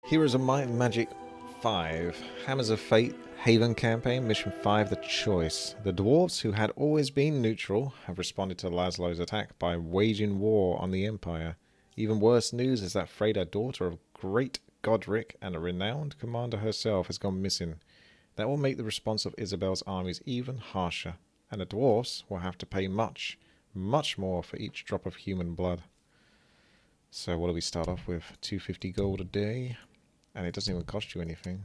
Heroes of Might and Magic 5. Hammers of Fate, Haven Campaign, Mission 5, The Choice. The dwarves, who had always been neutral, have responded to Laszlo's attack by waging war on the Empire. Even worse news is that Freyda, daughter of great Godric and a renowned commander herself, has gone missing. That will make the response of Isabel's armies even harsher, and the dwarves will have to pay much, much more for each drop of human blood. So what do we start off with? 250 gold a day, and it doesn't even cost you anything.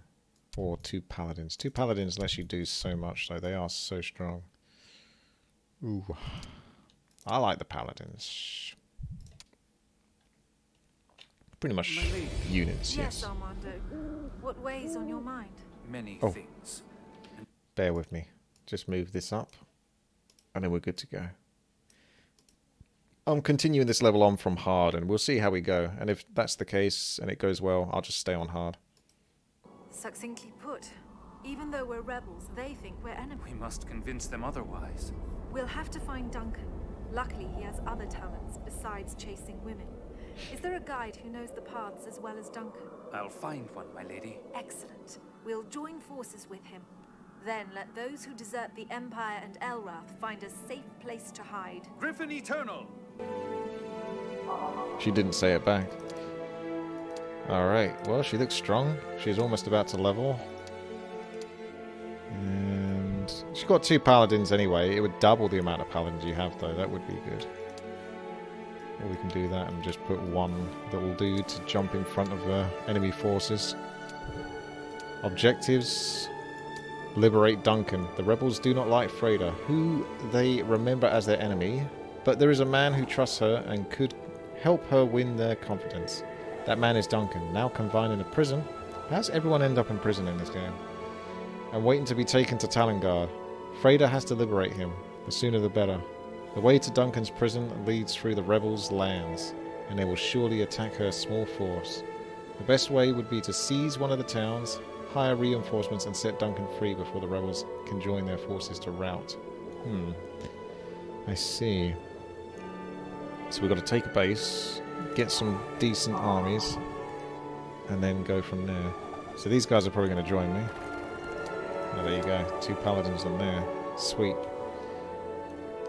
Or 2 paladins. 2 paladins lets you do so much, though. They are so strong. Ooh. I like the paladins. Pretty much units, yes. Yes, Armando. What weighs on your mind? Many things. Bear with me. Just move this up, and then we're good to go. I'm continuing this level on from hard, and we'll see how we go. And if that's the case, and it goes well, I'll just stay on hard. Succinctly put, even though we're rebels, they think we're enemies. We must convince them otherwise. We'll have to find Duncan. Luckily, he has other talents besides chasing women. Is there a guide who knows the paths as well as Duncan? I'll find one, my lady. Excellent. We'll join forces with him. Then let those who desert the Empire and Elrath find a safe place to hide. Griffin Eternal! She didn't say it back. Alright, well, she looks strong. She's almost about to level. And she's got 2 paladins anyway. It would double the amount of paladins you have, though. That would be good. Or we can do that and just put one little dude to jump in front of enemy forces. Objectives. Liberate Duncan. The rebels do not like Freyda, who they remember as their enemy, but there is a man who trusts her and could help her win their confidence. That man is Duncan, now confined in a prison. How does everyone end up in prison in this game? And waiting to be taken to Talengard. Freyda has to liberate him. The sooner the better. The way to Duncan's prison leads through the rebels' lands, and they will surely attack her small force. The best way would be to seize one of the towns, hire reinforcements, and set Duncan free before the rebels can join their forces to rout. I see. So we've got to take a base, get some decent armies, and then go from there. So these guys are probably going to join me. Oh, there you go. 2 paladins on there. Sweet.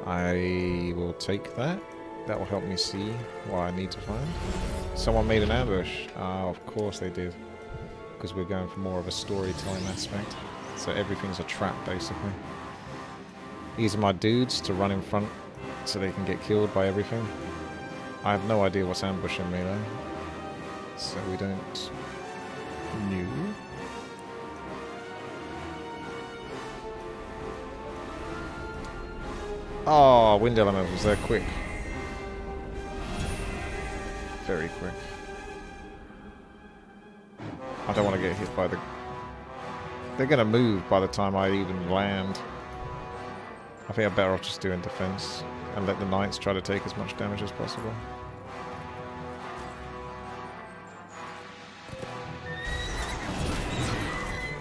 I will take that. That will help me see what I need to find. Someone made an ambush. Ah, of course they did. Because we're going for more of a storytelling aspect. So everything's a trap, basically. These are my dudes to run in front so they can get killed by everything. I have no idea what's ambushing me, though. So we don't know. Oh, wind elementals, they're quick. Very quick. I don't want to get hit by the... They're going to move by the time I even land. I think I'm better off just doing defense and let the knights try to take as much damage as possible.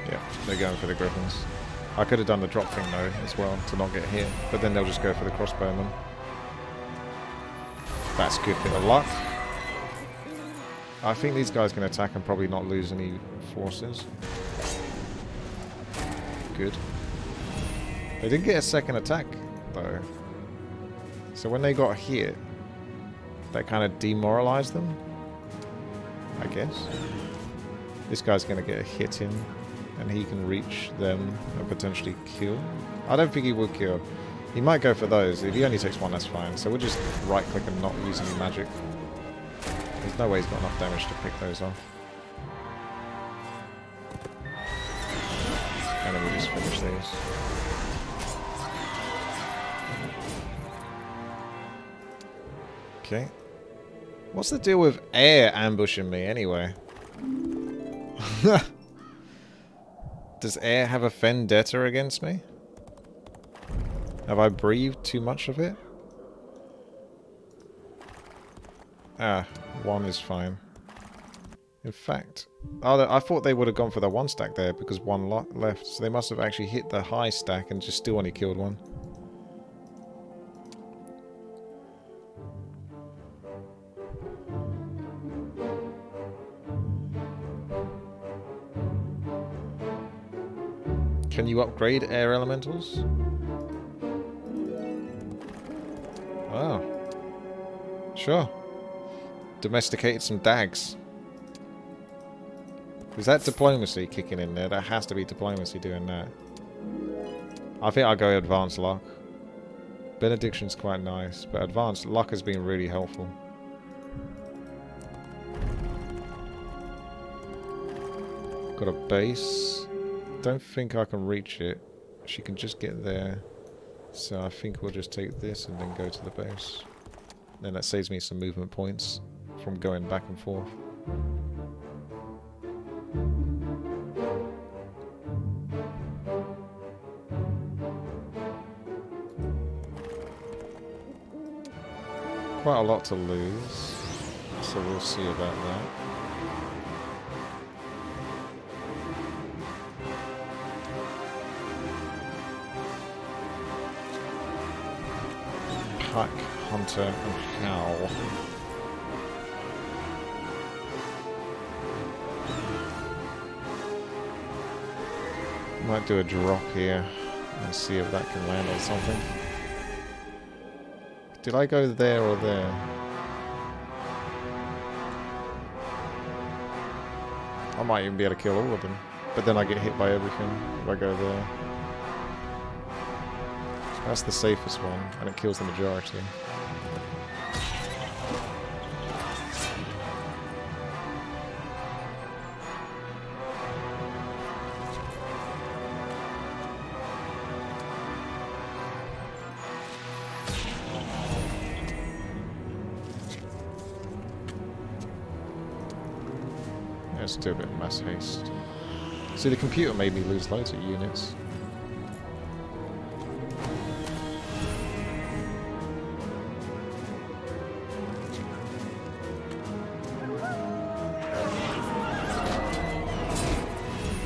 Yeah, they're going for the griffins. I could have done the drop thing though as well to not get hit, but then they'll just go for the crossbowmen. That's a good bit of luck. I think these guys can attack and probably not lose any forces. Good. They didn't get a second attack though. So when they got hit, that kind of demoralized them, I guess. This guy's going to get a hit in, and he can reach them and potentially kill. I don't think he would kill. He might go for those. If he only takes 1, that's fine. So we'll just right-click and not use any magic. There's no way he's got enough damage to pick those off. And then we'll just finish these. Okay. What's the deal with air ambushing me anyway? Does air have a vendetta against me? Have I breathed too much of it? Ah, 1 is fine. In fact, I thought they would have gone for the 1 stack there because 1 left, so they must have actually hit the high stack and just still only killed 1. Can you upgrade air elementals? Oh. Sure. Domesticated some dags. Is that diplomacy kicking in there? That has to be diplomacy doing that. I think I'll go advanced luck. Benediction's quite nice, but advanced luck has been really helpful. Got a base. Don't think I can reach it. She can just get there. So I think we'll just take this and then go to the base. Then that saves me some movement points from going back and forth. Quite a lot to lose, so we'll see about that. Pack, Hunter, and Howl. Might do a drop here and see if that can land on something. Did I go there or there? I might even be able to kill all of them. But then I get hit by everything if I go there. That's the safest one, and it kills the majority. Let's do a bit of mass haste. See, the computer made me lose loads of units.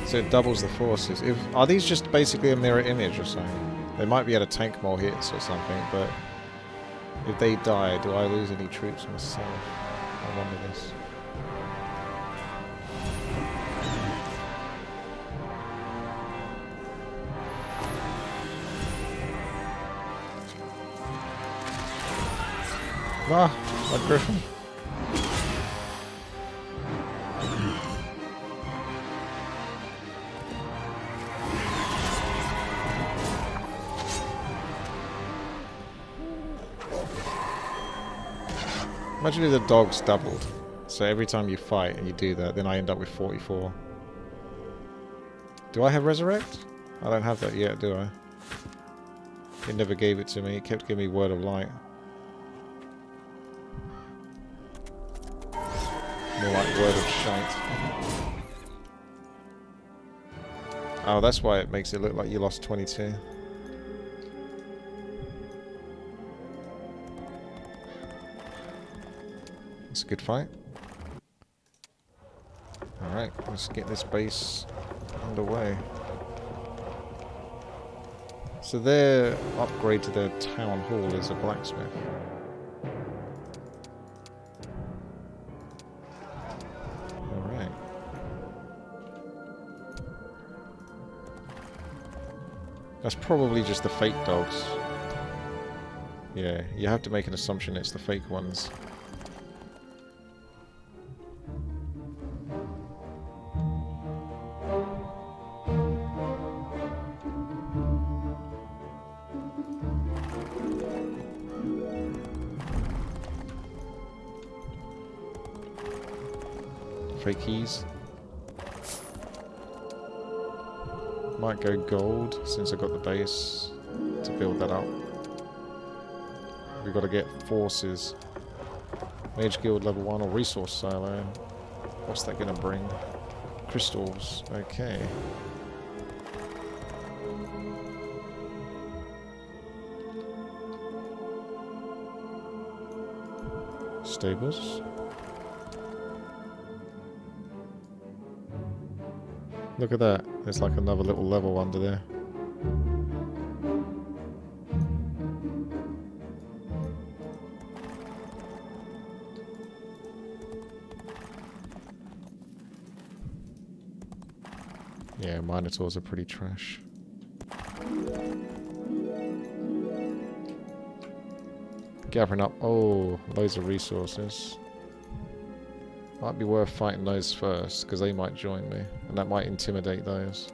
So it doubles the forces. Are these just basically a mirror image or something? They might be able to tank more hits or something, but if they die, do I lose any troops myself? I wonder this. Ah, my Griffin. Imagine if the dogs doubled. So every time you fight and you do that, then I end up with 44. Do I have Resurrect? I don't have that yet, do I? It never gave it to me. It kept giving me Word of Light. More like Word of Shite. Oh, that's why it makes it look like you lost 22. It's a good fight. Alright, let's get this base underway. So their upgrade to their town hall is a blacksmith. Alright. That's probably just the fake dogs. Yeah, you have to make an assumption it's the fake ones. Keys. Might go gold since I got the base to build that up. We've got to get forces. Mage Guild level 1 or resource silo. What's that going to bring? Crystals. Okay. Stables. Look at that. There's like another little level under there. Yeah, Minotaurs are pretty trash. Gathering up, oh, loads of resources. Might be worth fighting those first, because they might join me, and that might intimidate those.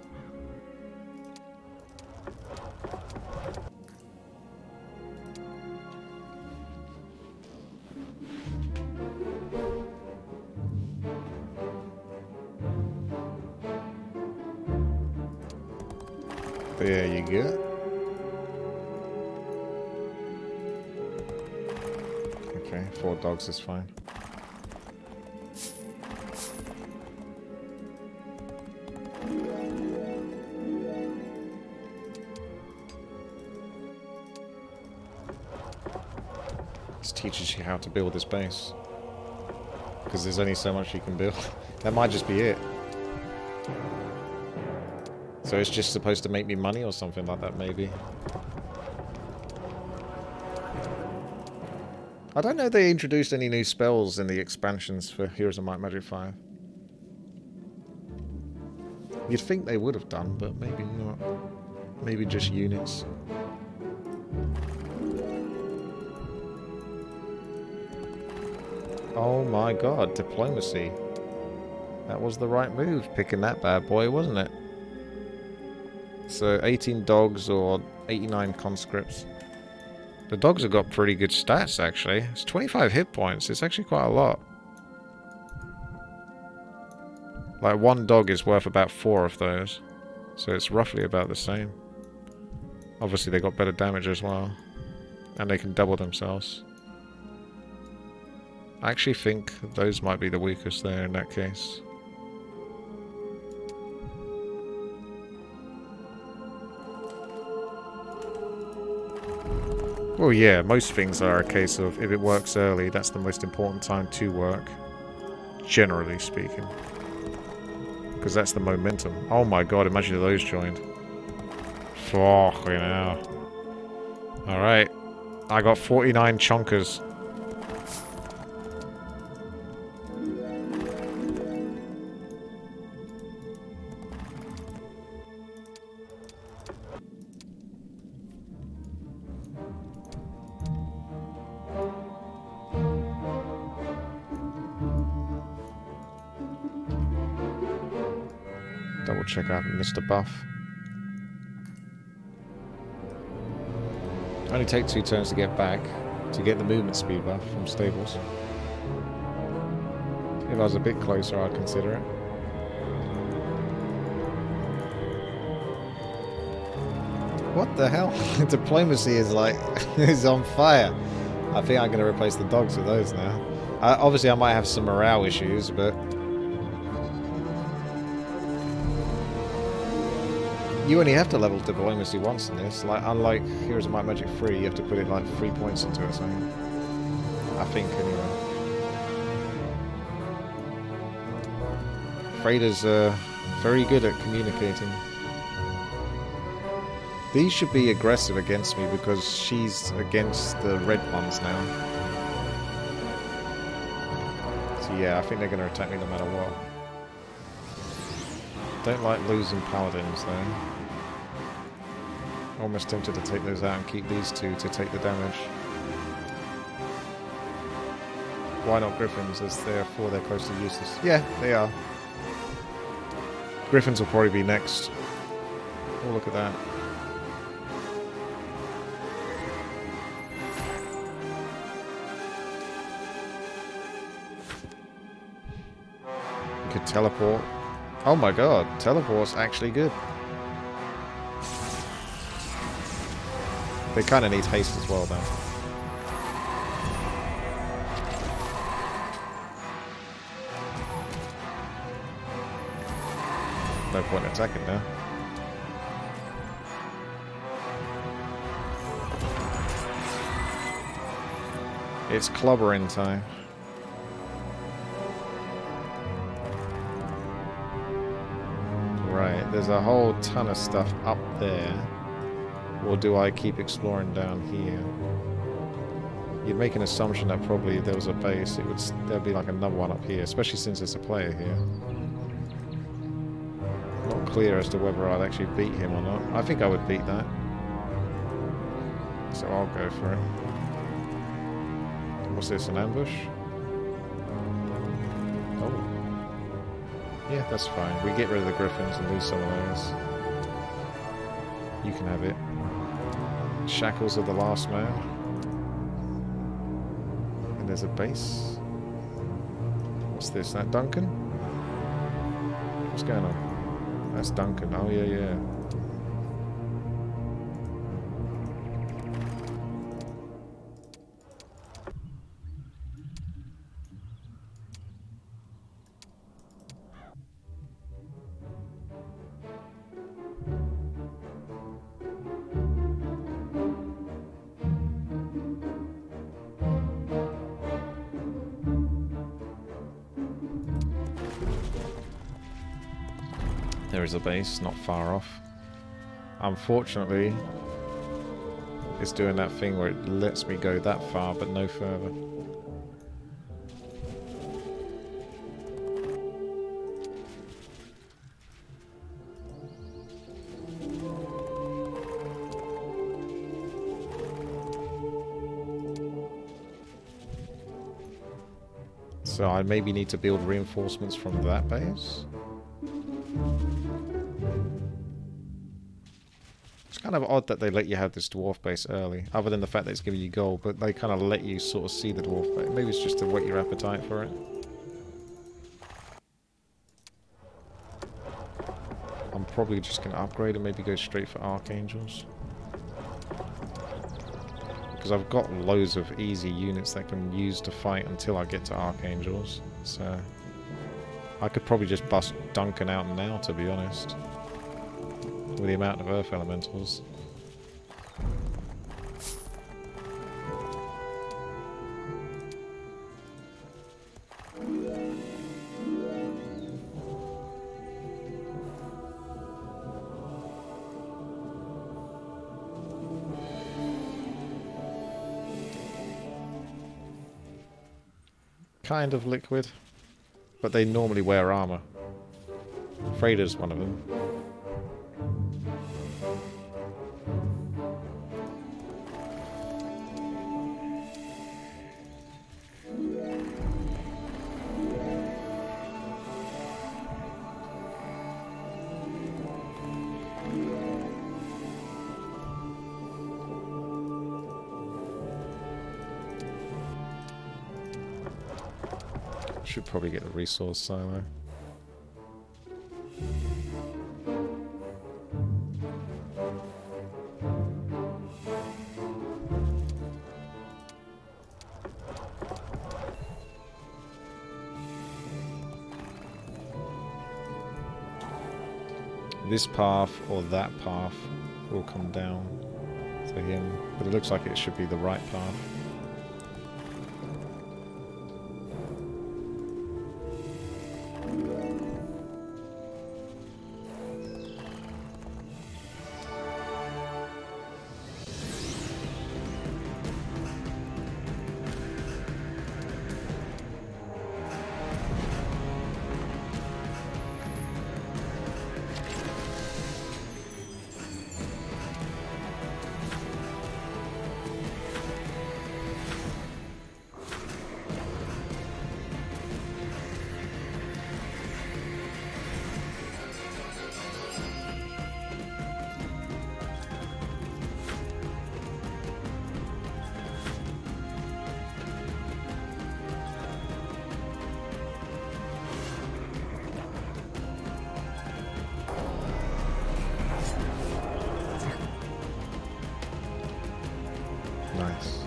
There you go. Okay, 4 dogs is fine. This teaches you how to build this base. Because there's only so much you can build. That might just be it. So it's just supposed to make me money or something like that, maybe. I don't know if they introduced any new spells in the expansions for Heroes of Might and Magic 5. You'd think they would have done, but maybe not. Maybe just units. Oh my god, diplomacy. That was the right move, picking that bad boy, wasn't it? So 18 dogs or 89 conscripts. The dogs have got pretty good stats, actually. It's 25 hit points. It's actually quite a lot. Like, 1 dog is worth about 4 of those. So it's roughly about the same. Obviously, they got better damage as well. And they can double themselves. I actually think those might be the weakest there in that case. Well, yeah, most things are a case of if it works early, that's the most important time to work. Generally speaking. Because that's the momentum. Oh my god, imagine if those joined. Fucking hell. Alright. I got 49 chonkers. Double check I haven't missed a buff. Only take 2 turns to get back, to get the movement speed buff from stables. If I was a bit closer, I'd consider it. What the hell? Diplomacy is like, is on fire. I think I'm going to replace the dogs with those now. Obviously I might have some morale issues, but... You only have to level diplomacy once in this. Like, unlike Heroes of Might and Magic 3, you have to put it like 3 points into it, so... I think, anyway. Freyda's very good at communicating. These should be aggressive against me because she's against the red ones now. So yeah, I think they're going to attack me no matter what. Don't like losing paladins though. Almost tempted to take those out and keep these 2 to take the damage. Why not Griffins, as therefore they're close to useless? Yeah, they are. Griffins will probably be next. Oh, look at that. You could teleport. Oh my god, teleport's actually good. They kind of need haste as well, though. No point attacking now. It's clobbering time. Right, there's a whole ton of stuff up there. Or do I keep exploring down here? You'd make an assumption that probably if there was a base, there'd be like another one up here, especially since there's a player here. Not clear as to whether I'd actually beat him or not. I think I would beat that. So I'll go for it. What's this, an ambush? Oh. Yeah, that's fine. We get rid of the Griffins and lose some of those. You can have it. Shackles of the last man. And there's a base. What's this? That Duncan? What's going on? That's Duncan. Oh, yeah, yeah. There is a base, not far off. Unfortunately, it's doing that thing where it lets me go that far, but no further. So I maybe need to build reinforcements from that base. Kind of odd that they let you have this dwarf base early, other than the fact that it's giving you gold, but they kind of let you sort of see the dwarf base. Maybe it's just to whet your appetite for it. I'm probably just going to upgrade and maybe go straight for archangels. Because I've got loads of easy units that I can use to fight until I get to archangels. So I could probably just bust Duncan out now, to be honest. With the amount of earth elementals. Kind of liquid, but they normally wear armor. Freyda's one of them. Should probably get the resource silo. This path or that path will come down to him, but it looks like it should be the right path. Nice.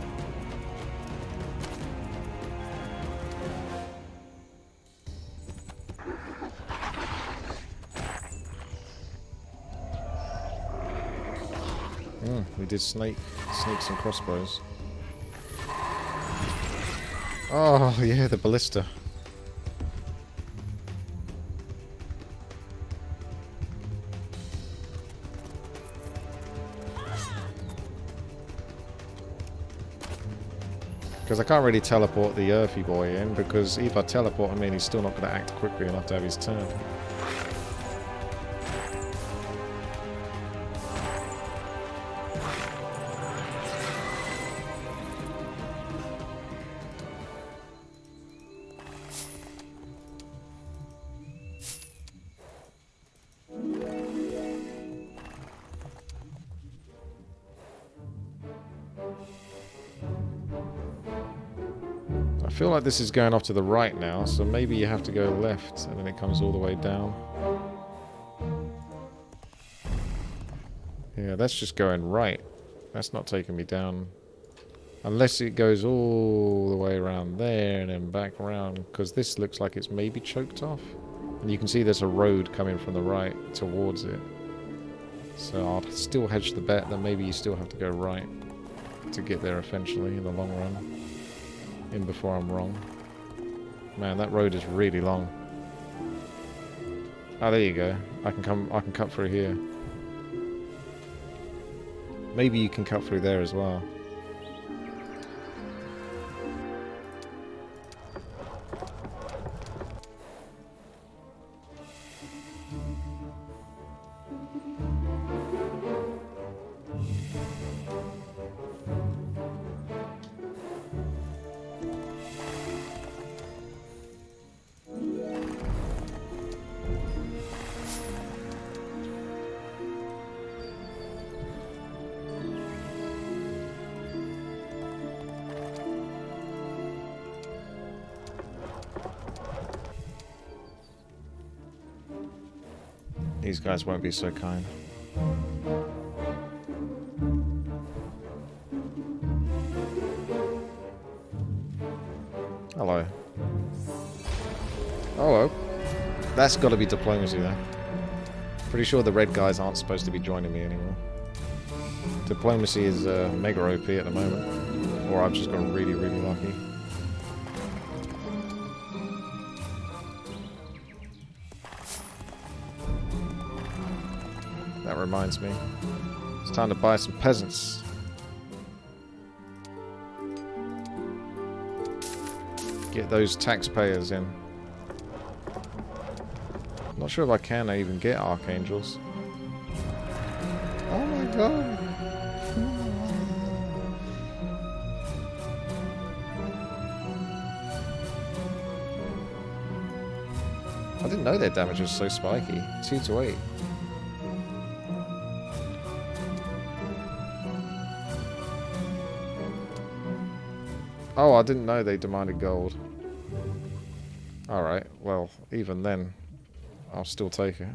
We did snakes and crossbows. Oh yeah, the ballista. Because I can't really teleport the earthy boy in, because if I teleport him in, he's still not going to act quickly enough to have his turn. feel like this is going off to the right now, so maybe you have to go left and then it comes all the way down. Yeah, that's just going right. That's not taking me down. Unless it goes all the way around there and then back around, because this looks like it's maybe choked off. And you can see there's a road coming from the right towards it. So I'll still hedge the bet that maybe you still have to go right to get there eventually in the long run. In before I'm wrong. Man, that road is really long. Oh, there you go. I can cut through here. Maybe you can cut through there as well. These guys won't be so kind. Hello. Hello. That's got to be diplomacy there. Pretty sure the red guys aren't supposed to be joining me anymore. Diplomacy is mega OP at the moment. Or I've just got really, really lucky. That reminds me. It's time to buy some peasants. Get those taxpayers in. Not sure if I can even get archangels. Oh my god. I didn't know their damage was so spiky. 2 to 8. Oh, I didn't know they demanded gold. Alright, well, even then, I'll still take it.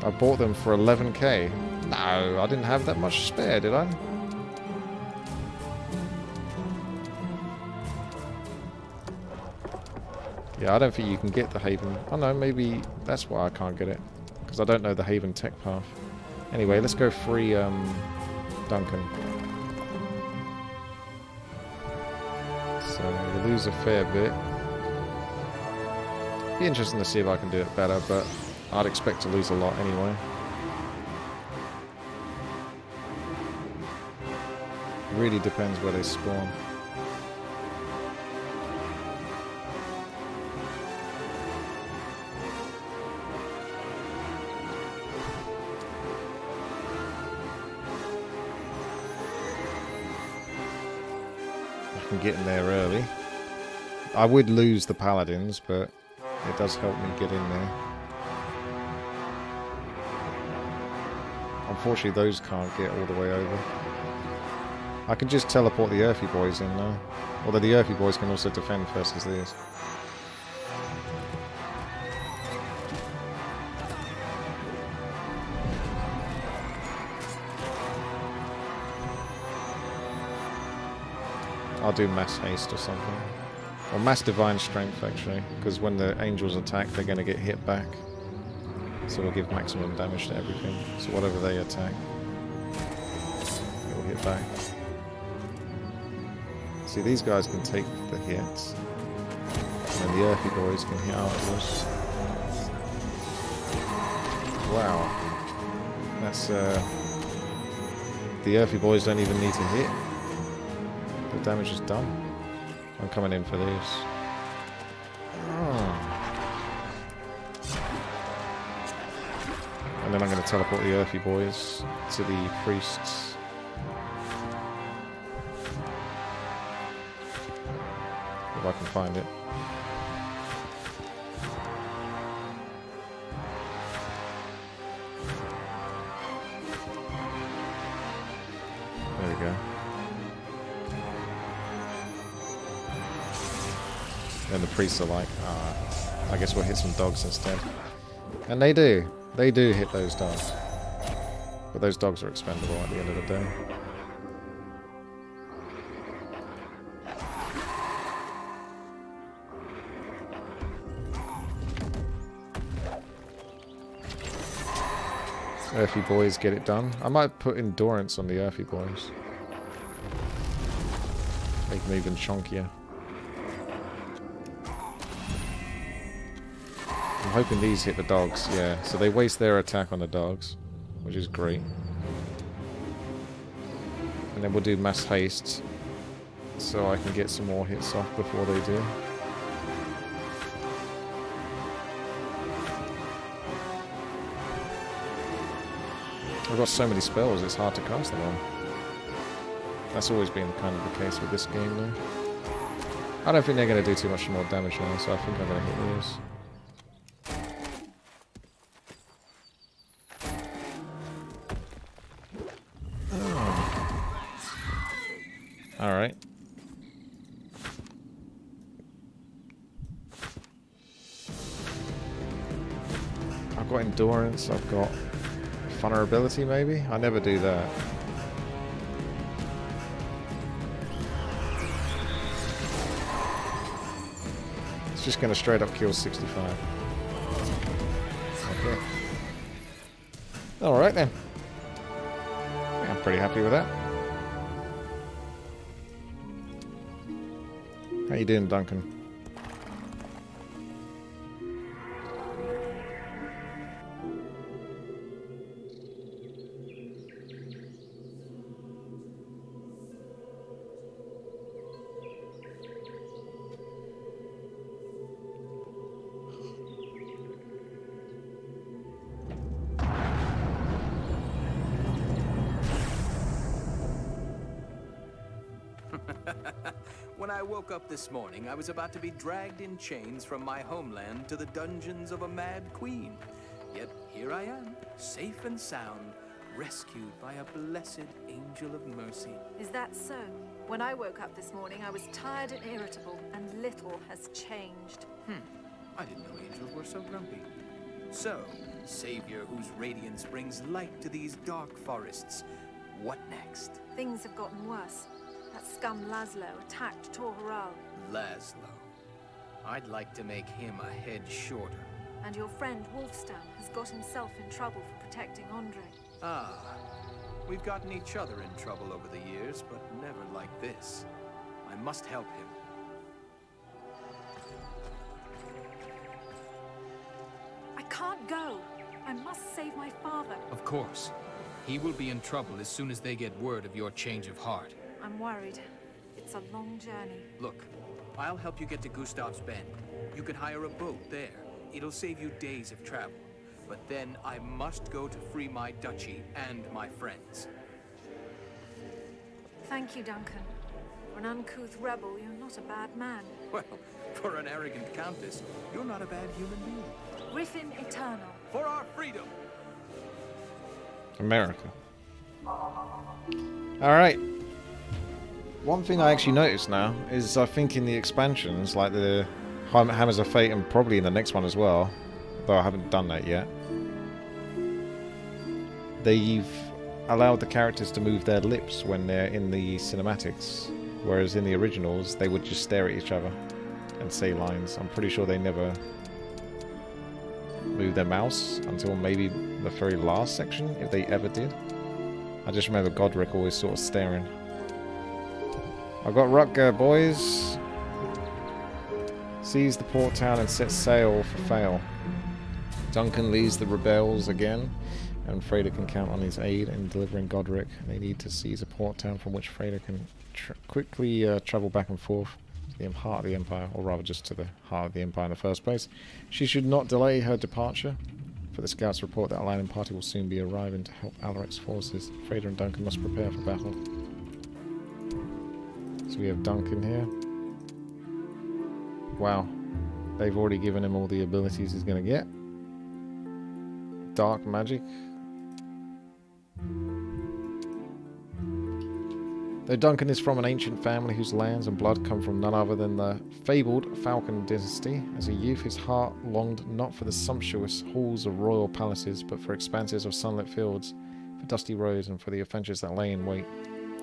I bought them for 11k. No, I didn't have that much spare, did I? Yeah, I don't think you can get the Haven. Oh no, maybe that's why I can't get it. Because I don't know the Haven tech path. Anyway, let's go free Duncan. So we lose a fair bit. Be interesting to see if I can do it better, but I'd expect to lose a lot anyway. Really depends where they spawn. Get in there early. I would lose the paladins, but it does help me get in there. Unfortunately, those can't get all the way over. I can just teleport the Earthy boys in now. Although the Earthy boys can also defend versus these. I'll do mass haste or something. Or mass divine strength, actually. Because when the angels attack, they're going to get hit back. So we'll give maximum damage to everything. So whatever they attack, it will hit back. See, these guys can take the hits. And then the Earthy boys can hit afterwards. Wow. That's, the Earthy boys don't even need to hit. The damage is done. I'm coming in for these. Oh. And then I'm going to teleport the Earthy boys to the priests. If I can find it. And the priests are like, I guess we'll hit some dogs instead. And they do. They do hit those dogs. But those dogs are expendable at the end of the day. Earthy boys get it done. I might put endurance on the earthy boys. Make them even chunkier. I'm hoping these hit the dogs, yeah. So they waste their attack on the dogs, which is great. And then we'll do mass haste, so I can get some more hits off before they do. I've got so many spells, it's hard to cast them all. That's always been kind of the case with this game, though. I don't think they're going to do too much more damage now, so I think I'm going to hit these. Alright. I've got endurance, I've got vulnerability maybe? I never do that. It's just going to straight up kill 65. Okay. Alright then. Yeah, I'm pretty happy with that. How you doing, Duncan? When I woke up this morning, I was about to be dragged in chains from my homeland to the dungeons of a mad queen. Yet here I am, safe and sound, rescued by a blessed angel of mercy. Is that so? When I woke up this morning, I was tired and irritable, and little has changed. I didn't know angels were so grumpy. So, savior whose radiance brings light to these dark forests, what next? Things have gotten worse. That scum Laszlo attacked Torharal. Laszlo. I'd like to make him a head shorter. And your friend Wolfstan has got himself in trouble for protecting Andre. Ah, we've gotten each other in trouble over the years, but never like this. I must help him. I can't go. I must save my father. Of course. He will be in trouble as soon as they get word of your change of heart. I'm worried. It's a long journey. Look, I'll help you get to Gustav's Bend. You can hire a boat there. It'll save you days of travel. But then I must go to free my duchy and my friends. Thank you, Duncan. For an uncouth rebel, you're not a bad man. Well, for an arrogant countess, you're not a bad human being. Griffin Eternal. For our freedom! America. Alright. One thing I actually noticed now is I think in the expansions, like the Hammers of Fate and probably in the next one as well, though I haven't done that yet, they've allowed the characters to move their lips when they're in the cinematics, whereas in the originals they would just stare at each other and say lines. I'm pretty sure they never moved their mouse until maybe the very last section, if they ever did. I just remember Godric always sort of staring. I've got Rutger, boys. Seize the port town and set sail for Fail. Duncan leads the rebels again, and Freyda can count on his aid in delivering Godric. They need to seize a port town from which Freyda can quickly travel back and forth to the heart of the Empire, or rather just to the heart of the Empire in the first place. She should not delay her departure, for the scouts report that a Aladdin party will soon be arriving to help Alaric's forces. Freyda and Duncan must prepare for battle. So we have Duncan here. Wow. They've already given him all the abilities he's going to get. Dark magic. Though Duncan is from an ancient family whose lands and blood come from none other than the fabled Falcon dynasty, as a youth his heart longed not for the sumptuous halls of royal palaces, but for expanses of sunlit fields, for dusty roads, and for the adventures that lay in wait.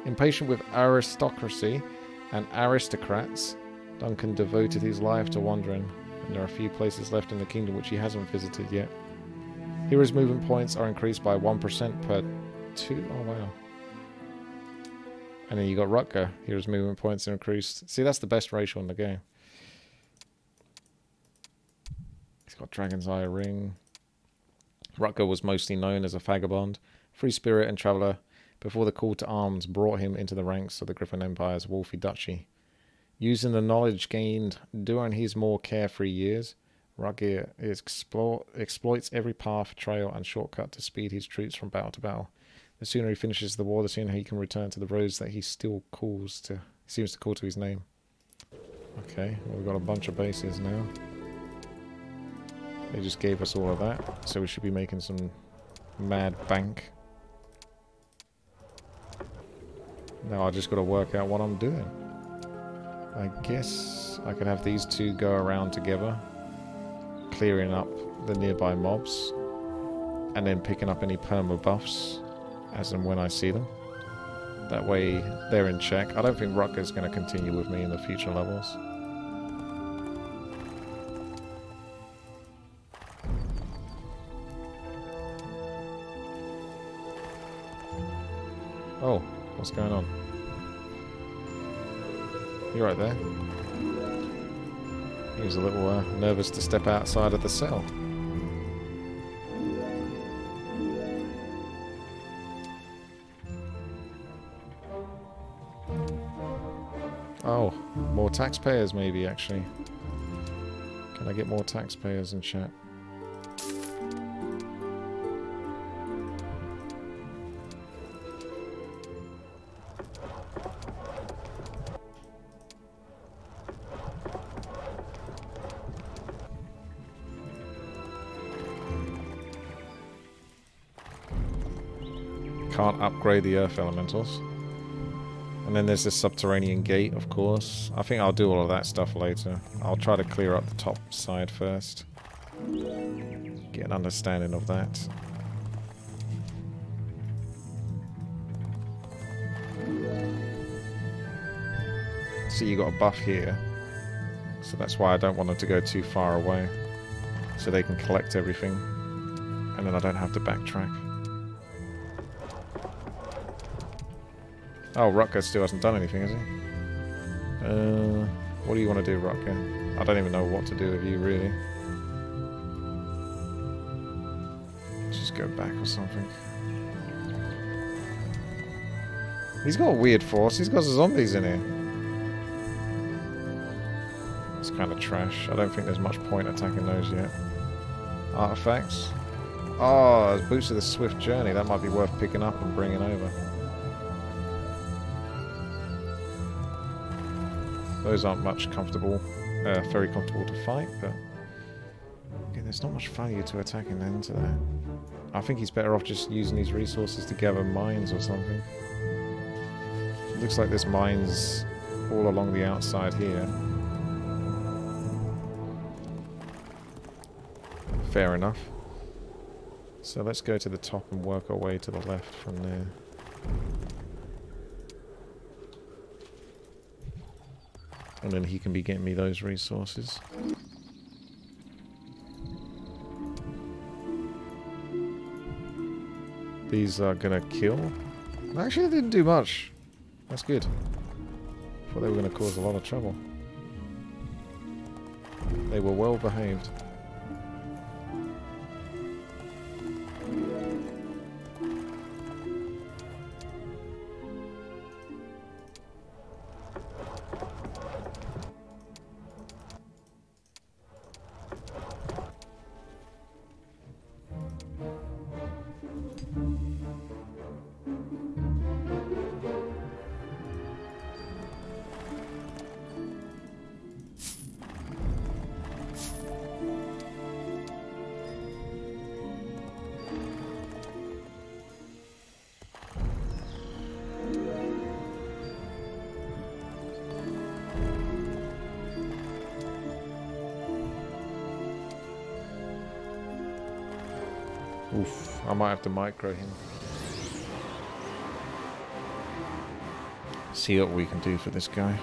Impatient with aristocracy and aristocrats, Duncan devoted his life to wandering, and there are few places left in the kingdom which he hasn't visited yet. Here his movement points are increased by 1% per 2. Oh wow. And then you got Rutger. Here his movement points are increased. See, that's the best ratio in the game. He's got Dragon's Eye ring. Rutger was mostly known as a vagabond, free spirit and traveller before the call to arms brought him into the ranks of the Griffin Empire's Wolfy Duchy. Using the knowledge gained during his more carefree years, Rutger exploits every path, trail, and shortcut to speed his troops from battle to battle. The sooner he finishes the war, the sooner he can return to the roads that he still seems to call to his name. Okay, well, we've got a bunch of bases now. They just gave us all of that, so we should be making some mad bank. Now I just got to work out what I'm doing. I guess I could have these two go around together, clearing up the nearby mobs, and then picking up any perma buffs as and when I see them. That way they're in check. I don't think Rutger's going to continue with me in the future levels. Oh, what's going on? You're right there. He was a little nervous to step outside of the cell. Oh, more taxpayers maybe, actually. Can I get more taxpayers in chat? Can't upgrade the earth elementals. And then there's this subterranean gate, of course. I think I'll do all of that stuff later. I'll try to clear up the top side first. Get an understanding of that. See, you got a buff here. So that's why I don't want them to go too far away. So they can collect everything. And then I don't have to backtrack. Oh, Rutger still hasn't done anything, has he? What do you want to do, Rutger? I don't even know what to do with you, really. Let's just go back or something. He's got a weird force. He's got zombies in here. It's kind of trash. I don't think there's much point attacking those yet. Artifacts. Oh, Boots of the Swift Journey. That might be worth picking up and bringing over. Those aren't much comfortable, very comfortable to fight, but again, there's not much value to attacking into that. I think he's better off just using these resources to gather mines or something. It looks like there's mines all along the outside here. Fair enough. So let's go to the top and work our way to the left from there. And then he can be getting me those resources. These are gonna kill. Actually, they didn't do much. That's good. Thought they were gonna cause a lot of trouble. They were well behaved. Oof, I might have to micro him. See what we can do for this guy.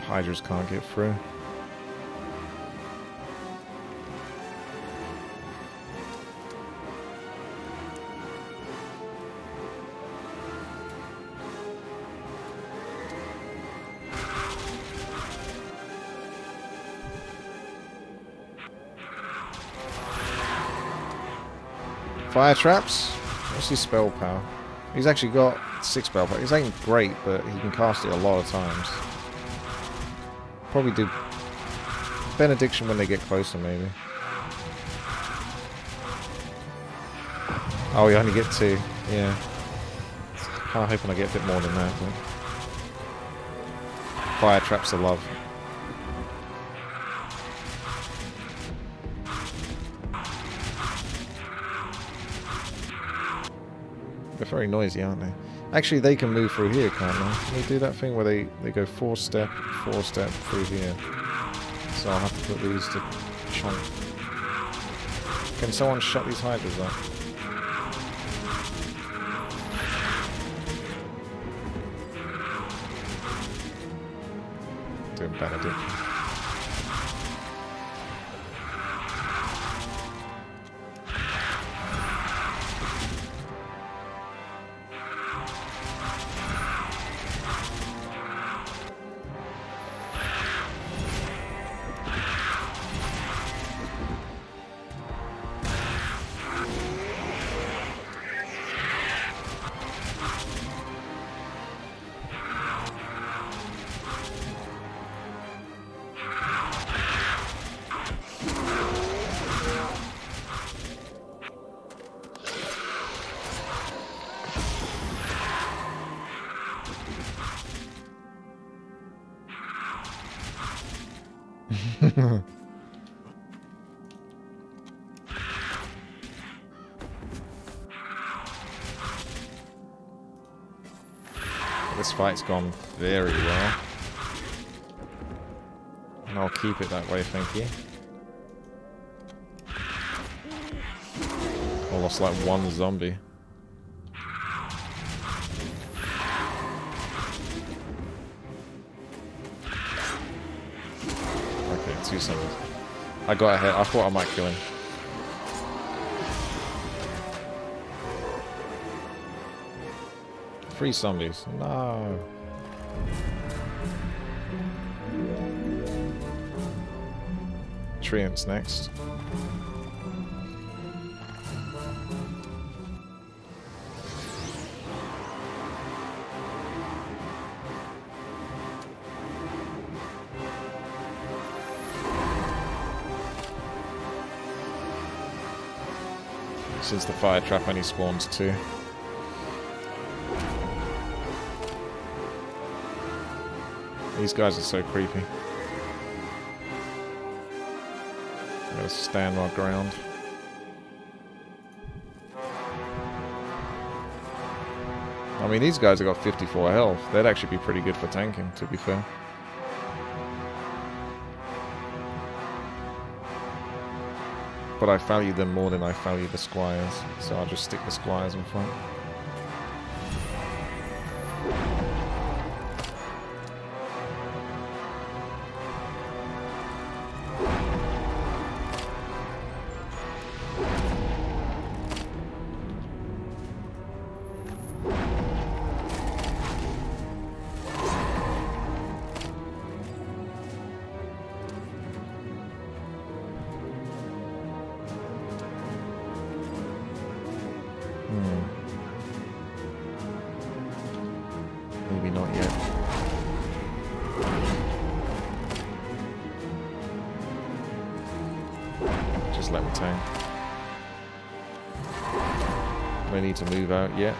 Hydras can't get through. Fire traps? What's his spell power? He's actually got 6 spell power. He's ain't great, but he can cast it a lot of times. Probably do Benediction when they get closer, maybe. Oh, we only get 2. Yeah. Kind of hoping I get a bit more than that. But fire traps are love. They're very noisy, aren't they? Actually, they can move through here, can't they? Can they do that thing where they go 4-step through here? So I'll have to put these to chomp. Can someone shut these hydras up? Doing Benediction. This fight's gone very well. And I'll keep it that way, thank you. I lost like 1 zombie. Okay, 2 zombies. I got ahead. I thought I might kill him. Three zombies. No. Treant's next. Since the fire trap only spawns 2. These guys are so creepy. I'm gonna stand my ground. I mean, these guys have got 54 health. They'd actually be pretty good for tanking, to be fair. But I value them more than I value the squires, so I'll just stick the squires in front. Maybe not yet. Just let me tank. No need to move out yet.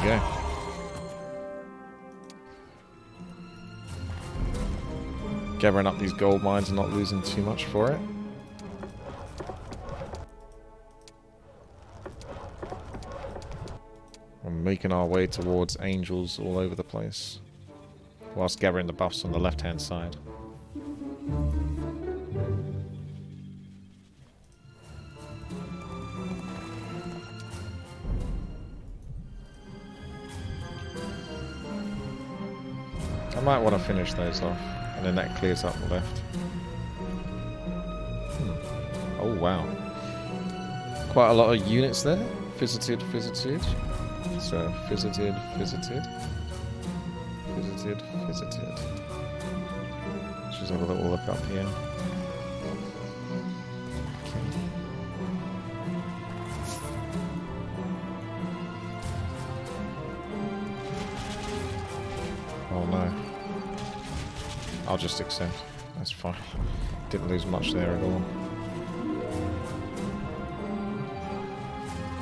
go. Gathering up these gold mines and not losing too much for it. We're making our way towards angels all over the place, whilst gathering the buffs on the left-hand side. I might want to finish those off, and then that clears up the left. Oh wow. Quite a lot of units there. Visited. So, visited. Let's just have a little look up here. Oh no. I'll just accept. That's fine. Didn't lose much there at all.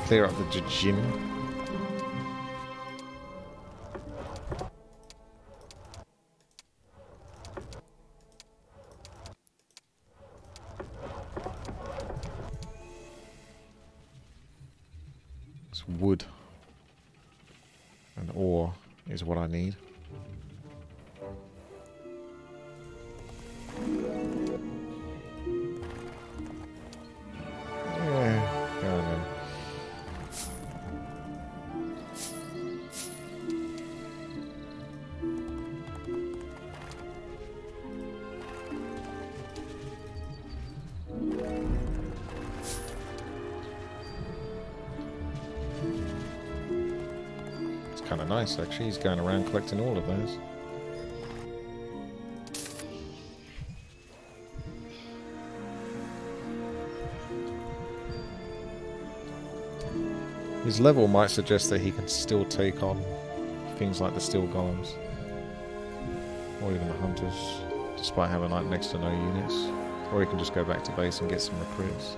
Clear up the gym. It's wood and ore is what I need. Kind of nice actually, he's going around collecting all of those. His level might suggest that he can still take on things like the steel golems or even the hunters, despite having like next to no units, or he can just go back to base and get some recruits.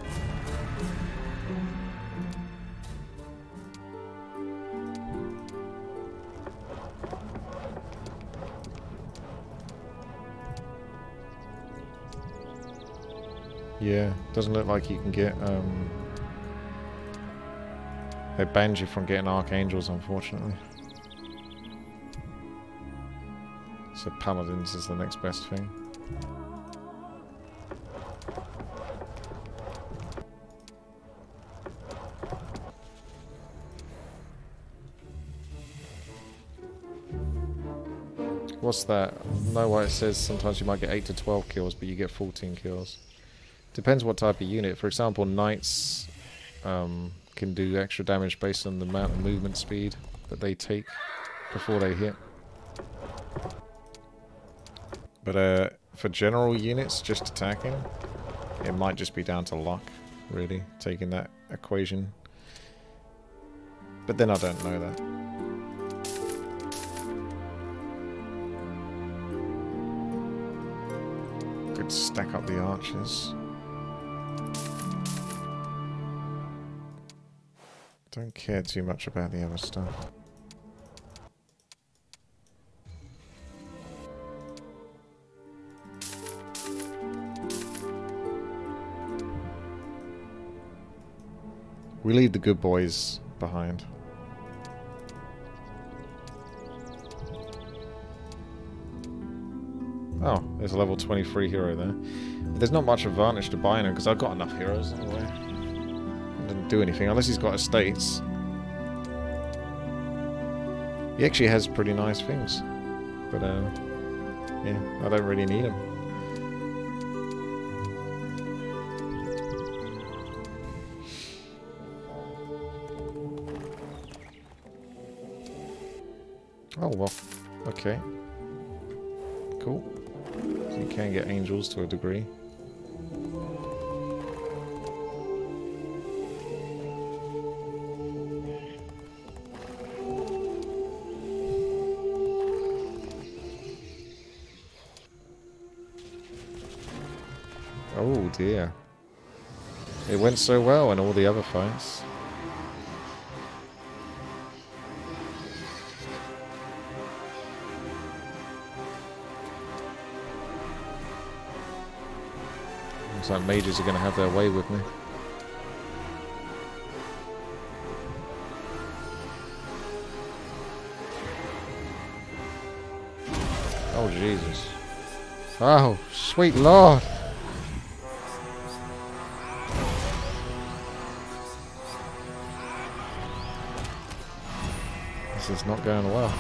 Yeah, doesn't look like you can get, they banned you from getting archangels, unfortunately. So paladins is the next best thing. What's that? I know why it says sometimes you might get 8 to 12 kills, but you get 14 kills. Depends what type of unit. For example, knights can do extra damage based on the amount of movement speed that they take before they hit. But for general units, just attacking, it might just be down to luck, really, taking that equation. But then I don't know that. Could stack up the archers. Don't care too much about the other stuff. We leave the good boys behind. Oh, there's a level 23 hero there. But there's not much advantage to buying him because I've got enough heroes anyway. Doesn't do anything unless he's got estates. He actually has pretty nice things, but yeah, I don't really need him. Oh well, okay, cool. So you can get angels to a degree. Oh dear. It went so well in all the other fights. Looks like mages are going to have their way with me. Oh, Jesus. Oh, sweet Lord. This is not going well.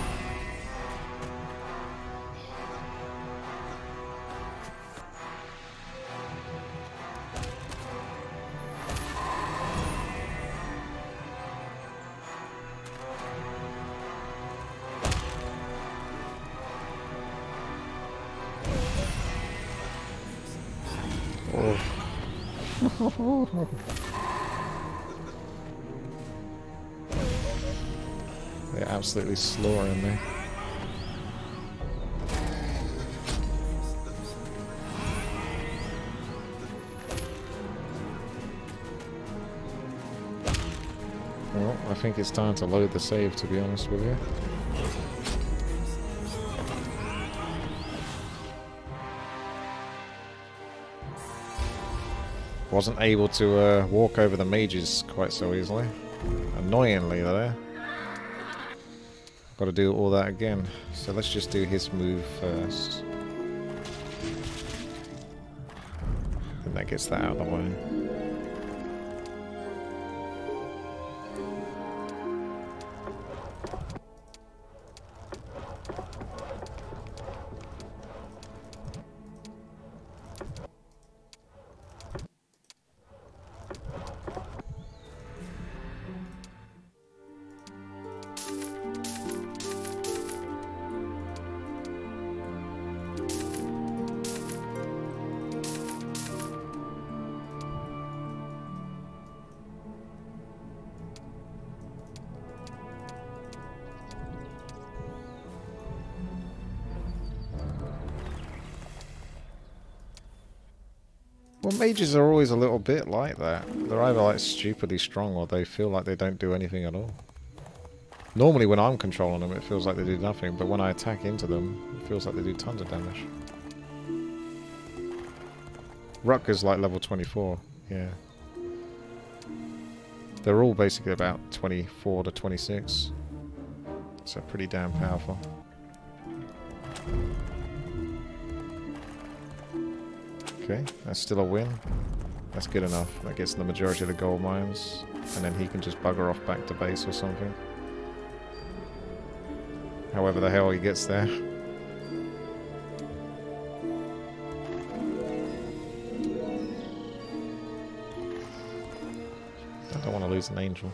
They're absolutely slaughtering me. Well, I think it's time to load the save, to be honest with you. Wasn't able to walk over the mages quite so easily. Annoyingly, though. Got to do all that again. So let's just do his move first. And that gets that out of the way. Well, mages are always a little bit like that. They're either like stupidly strong or they feel like they don't do anything at all. Normally when I'm controlling them it feels like they do nothing, but when I attack into them it feels like they do tons of damage. Rutger's like level 24, yeah. They're all basically about 24 to 26. So pretty damn powerful. Okay, that's still a win. That's good enough. That gets the majority of the gold mines. And then he can just bugger off back to base or something. However the hell he gets there. I don't want to lose an angel.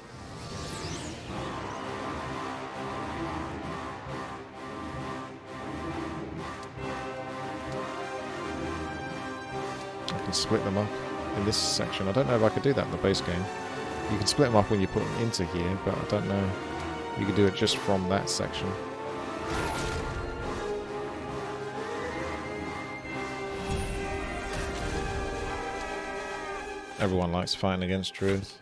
Split them up in this section. I don't know if I could do that in the base game. You can split them up when you put them into here, but I don't know. You could do it just from that section. Everyone likes fighting against truth.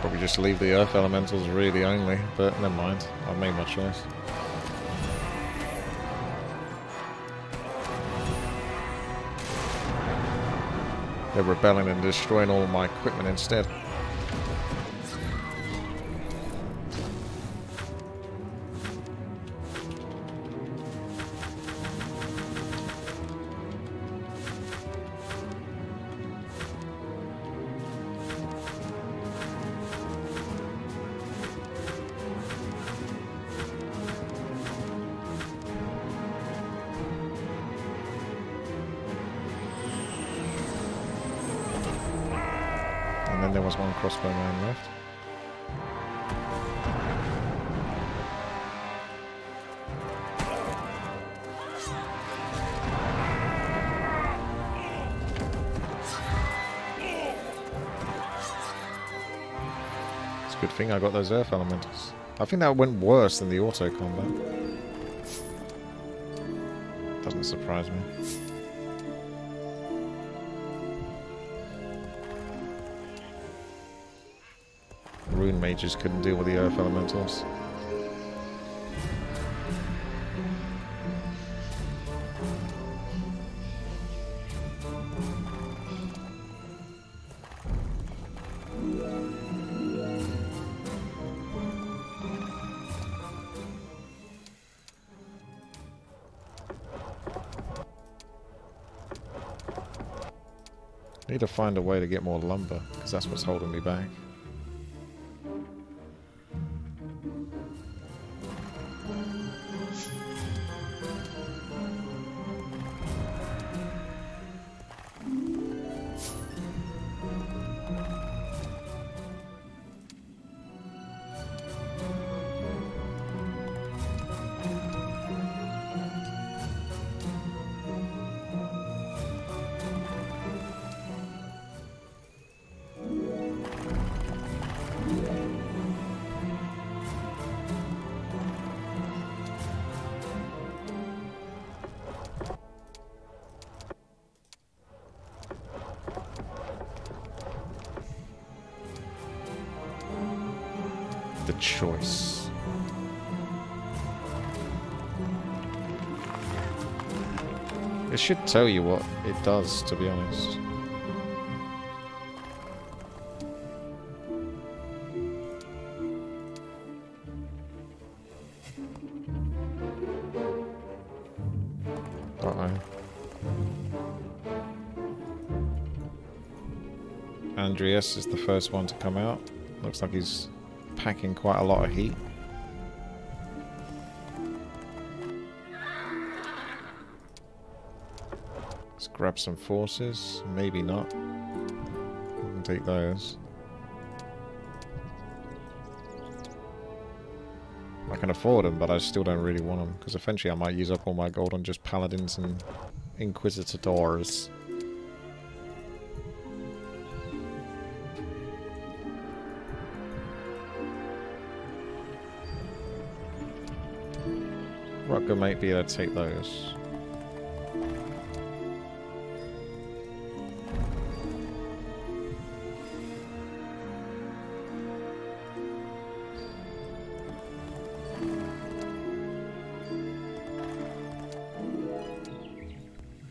Probably just leave the earth elementals really only, but never mind. I've made my choice. They're rebelling and destroying all my equipment instead. And then there was one crossbow man left. It's a good thing I got those earth elementals. I think that went worse than the auto combat. Doesn't surprise me. fire mages couldn't deal with the earth elementals. I need to find a way to get more lumber, because that's what's holding me back. The choice. It should tell you what it does, to be honest. Uh-oh. Andreas is the first one to come out. Looks like he's packing quite a lot of heat. Let's grab some forces. Maybe not. We can take those. I can afford them, but I still don't really want them, because eventually I might use up all my gold on just paladins and inquisitors. Rutger might be able to take those.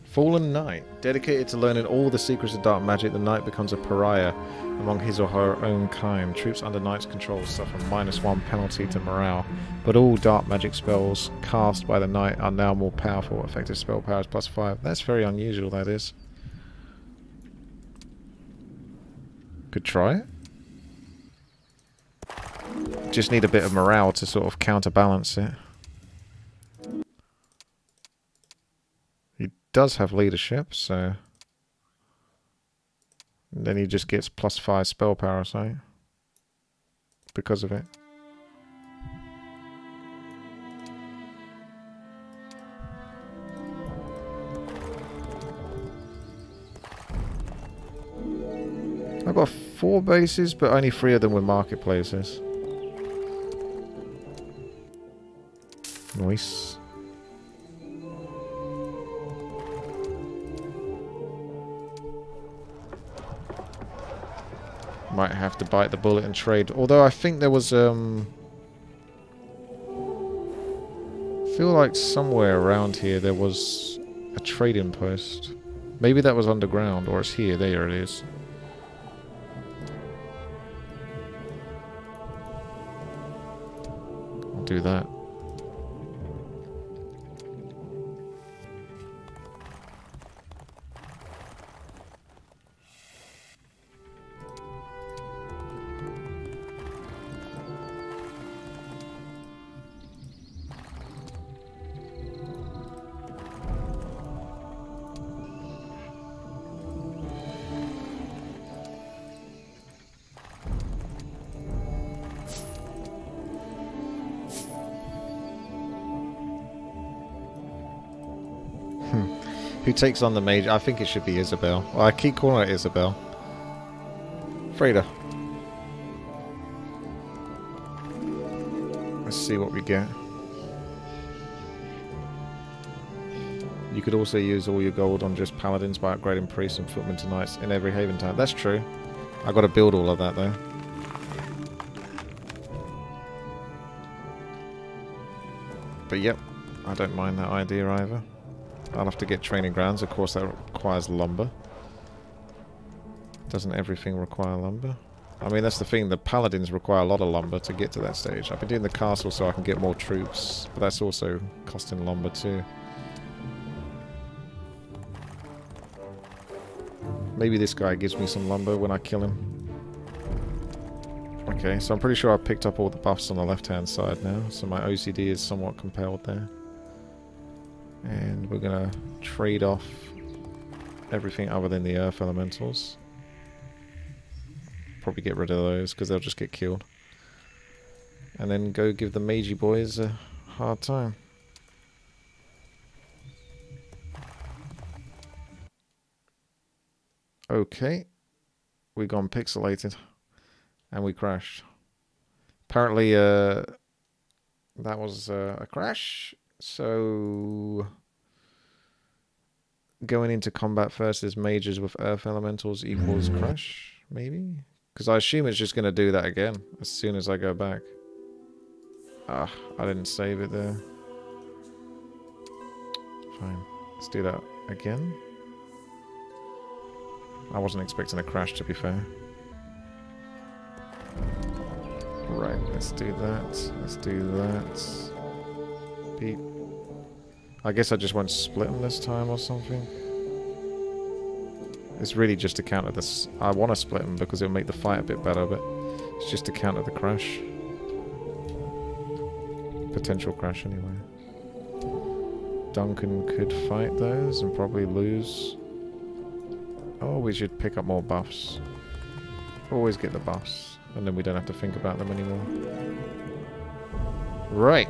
Fallen Knight. Dedicated to learning all the secrets of dark magic, the knight becomes a pariah among his or her own kind. Troops under knight's control suffer -1 penalty to morale, but all dark magic spells cast by the knight are now more powerful. Effective spell power is +5. That's very unusual, that is. Could try it. Just need a bit of morale to sort of counterbalance it. Does have leadership, so and then he just gets +5 spell power or something because of it. I've got 4 bases, but only 3 of them were marketplaces. Nice. Might have to bite the bullet and trade. Although I think there was I feel like somewhere around here there was a trading post. Maybe that was underground, or it's here. There it is. I'll do that. Who takes on the mage? I think it should be Isabel. Well, I keep calling it Isabel. Freyda. Let's see what we get. You could also use all your gold on just paladins by upgrading priests and footmen to knights in every haven town. That's true. I've got to build all of that though. But yep, I don't mind that idea either. I'll have to get training grounds. Of course, that requires lumber. Doesn't everything require lumber? I mean, that's the thing. The paladins require a lot of lumber to get to that stage. I've been doing the castle so I can get more troops, but that's also costing lumber too. Maybe this guy gives me some lumber when I kill him. Okay, so I'm pretty sure I picked up all the buffs on the left-hand side now, so my OCD is somewhat compelled there. And we're gonna trade off everything other than the earth elementals. Probably get rid of those because they'll just get killed. And then go give the magey boys a hard time. Okay. We gone pixelated. And we crashed. Apparently, that was a crash. So, going into combat versus mages with earth elementals equals crash, maybe? Because I assume it's just going to do that again as soon as I go back. Ah, I didn't save it there. Fine. Let's do that again. I wasn't expecting a crash, to be fair. Right, let's do that. Let's do that. Beep. I guess I just won't split them this time or something. It's really just to counter this. I want to split them because it'll make the fight a bit better, but it's just to counter the crash. Potential crash anyway. Duncan could fight those and probably lose. Oh, we should pick up more buffs. Always get the buffs, and then we don't have to think about them anymore. Right.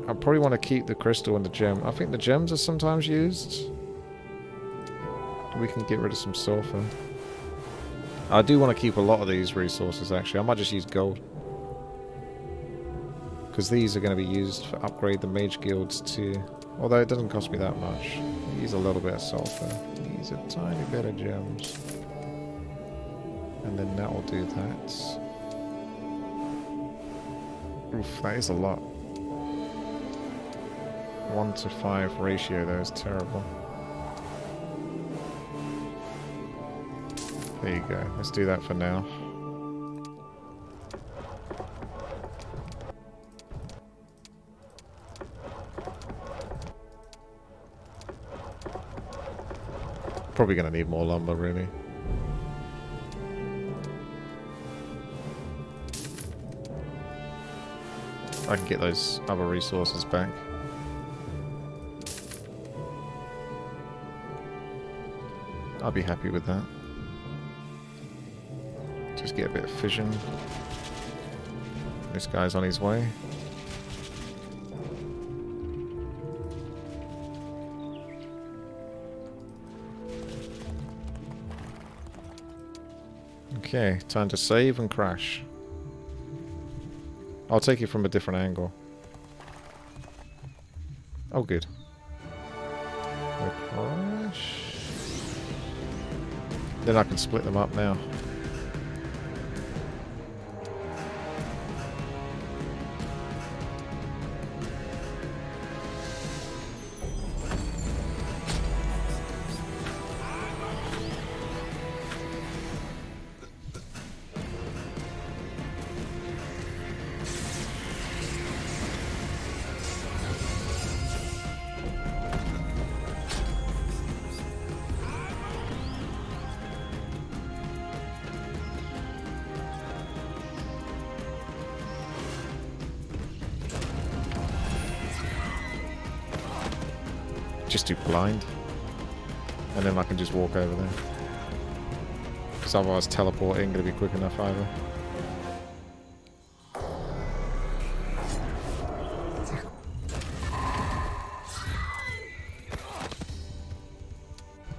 I probably want to keep the crystal and the gem. I think the gems are sometimes used. We can get rid of some sulfur. I do want to keep a lot of these resources, actually. I might just use gold. Because these are going to be used for upgrade the mage guilds too. Although it doesn't cost me that much. Use a little bit of sulfur. Use a tiny bit of gems. And then that will do that. Oof, that is a lot. 1:5 ratio though is terrible. There you go. Let's do that for now. Probably going to need more lumber, really. I can get those other resources back. I'll be happy with that. Just get a bit of fission. This guy's on his way. Okay, time to save and crash. I'll take it from a different angle. Oh, good. The crash. Then I can split them up now. Just do blind, and then I can just walk over there. Because otherwise teleport ain't going to be quick enough either.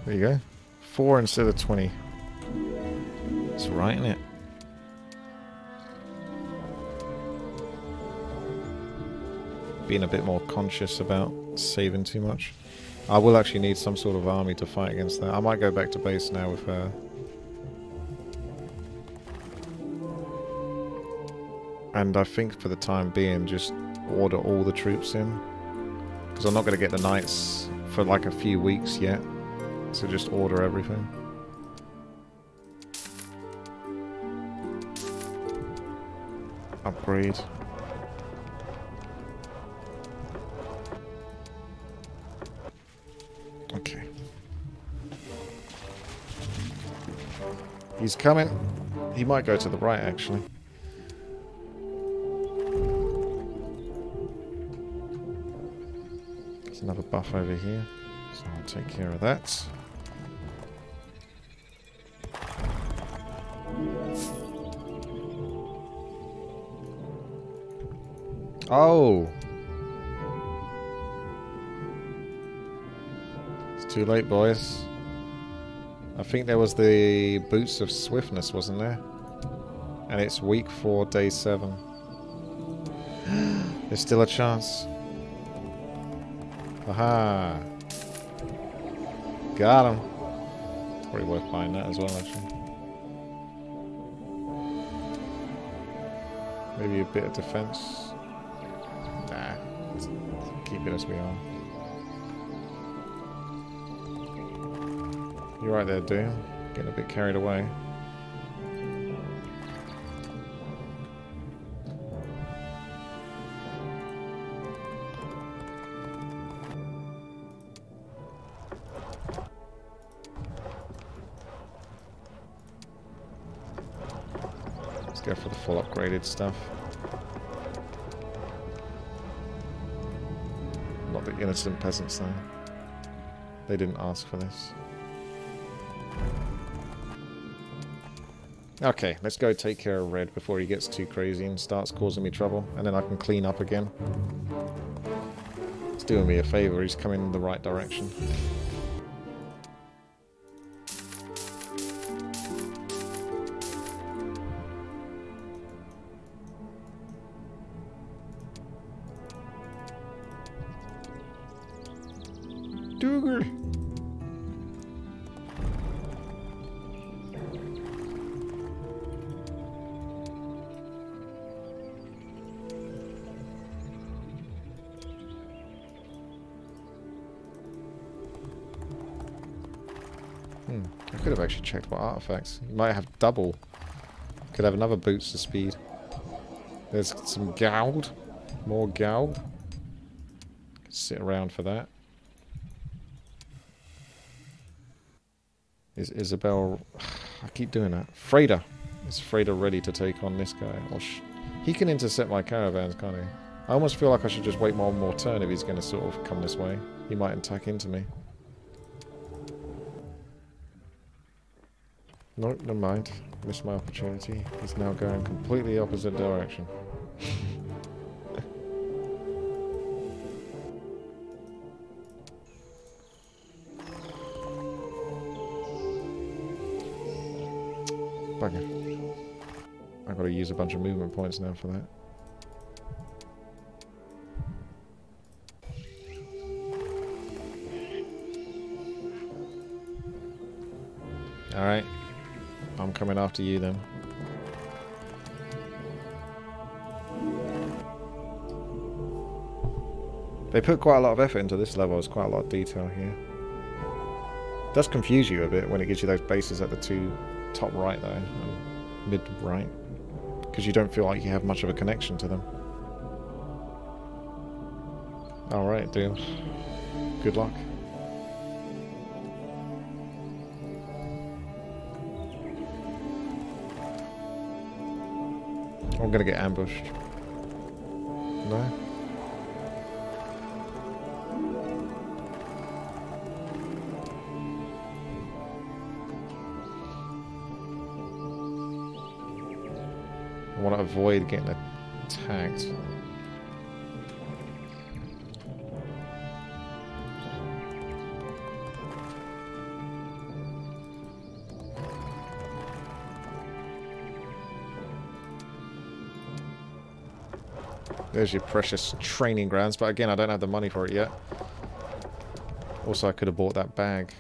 There you go. 4 instead of 20. It's right, isn't it? Being a bit more conscious about saving too much. I will actually need some sort of army to fight against that. I might go back to base now with her. And I think for the time being, just order all the troops in. Because I'm not going to get the knights for like a few weeks yet. So just order everything. Upgrade. Okay. He's coming. He might go to the right, actually. There's another buff over here, so I'll take care of that. Oh! It's too late, boys. I think there was the Boots of Swiftness, wasn't there? And it's week 4, day 7. There's still a chance. Aha! Got him. Probably worth buying that as well, actually. Maybe a bit of defense. Nah, let's keep it as we are. You're right there, Doom. Getting a bit carried away. Let's go for the full upgraded stuff. Not the innocent peasants, though. They didn't ask for this. Okay, let's go take care of Red before he gets too crazy and starts causing me trouble, and then I can clean up again. He's doing me a favor, he's coming in the right direction. Dooger! I could have actually checked what artifacts. You might have double. Could have another boots to speed. There's some gold. More gold. Could sit around for that. Is Isabel... I keep doing that. Freyda. Is Freyda ready to take on this guy? Or he can intercept my caravans, can't he? I almost feel like I should just wait one more turn if he's going to sort of come this way. He might attack into me. No, never mind. Missed my opportunity. He's now going completely opposite direction. Bugger. I've got to use a bunch of movement points now for that. Alright. I'm coming after you then. They put quite a lot of effort into this level. There's quite a lot of detail here. It does confuse you a bit when it gives you those bases at the two top right though, and mid right, because you don't feel like you have much of a connection to them. Alright, Doom. Good luck. I'm gonna get ambushed. No? I want to avoid getting attacked. There's your precious training grounds, but again, I don't have the money for it yet. Also, I could have bought that bag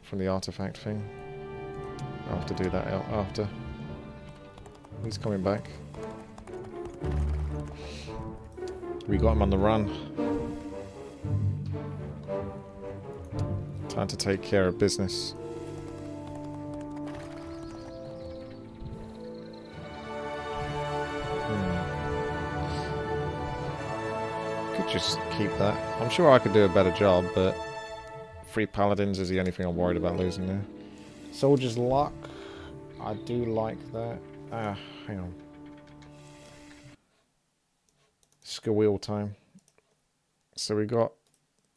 from the artifact thing. I'll have to do that after. He's coming back. We got him on the run. Time to take care of business. Could just keep that. I'm sure I could do a better job, but 3 paladins is the only thing I'm worried about losing there. Soldier's luck. I do like that. Hang on. Skill wheel time. So we got,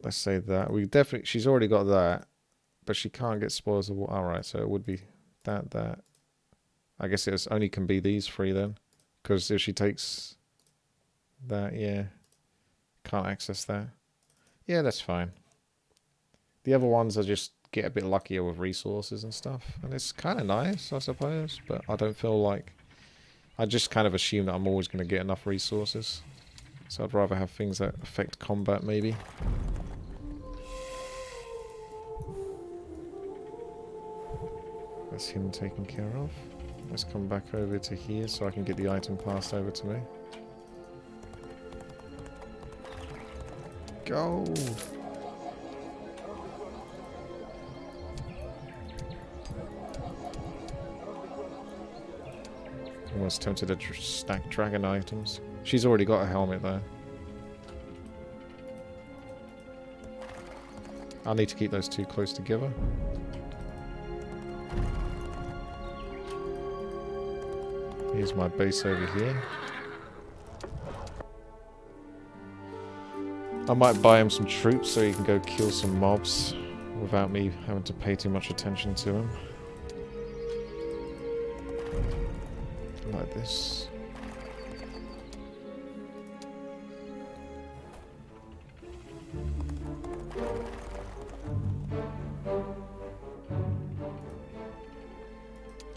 let's say that. We definitely, she's already got that, but she can't get spoils of war. Alright, so it would be that. I guess it only can be these 3 then. Because if she takes that, yeah. Can't access that. Yeah, that's fine. The other ones are just get a bit luckier with resources and stuff. And it's kind of nice, I suppose. But I don't feel like... I just kind of assume that I'm always going to get enough resources. So I'd rather have things that affect combat, maybe. That's him taken care of. Let's come back over to here so I can get the item passed over to me. Gold! I was tempted to stack dragon items. She's already got a helmet though. I'll need to keep those 2 close together. Here's my base over here. I might buy him some troops so he can go kill some mobs without me having to pay too much attention to him. Like this.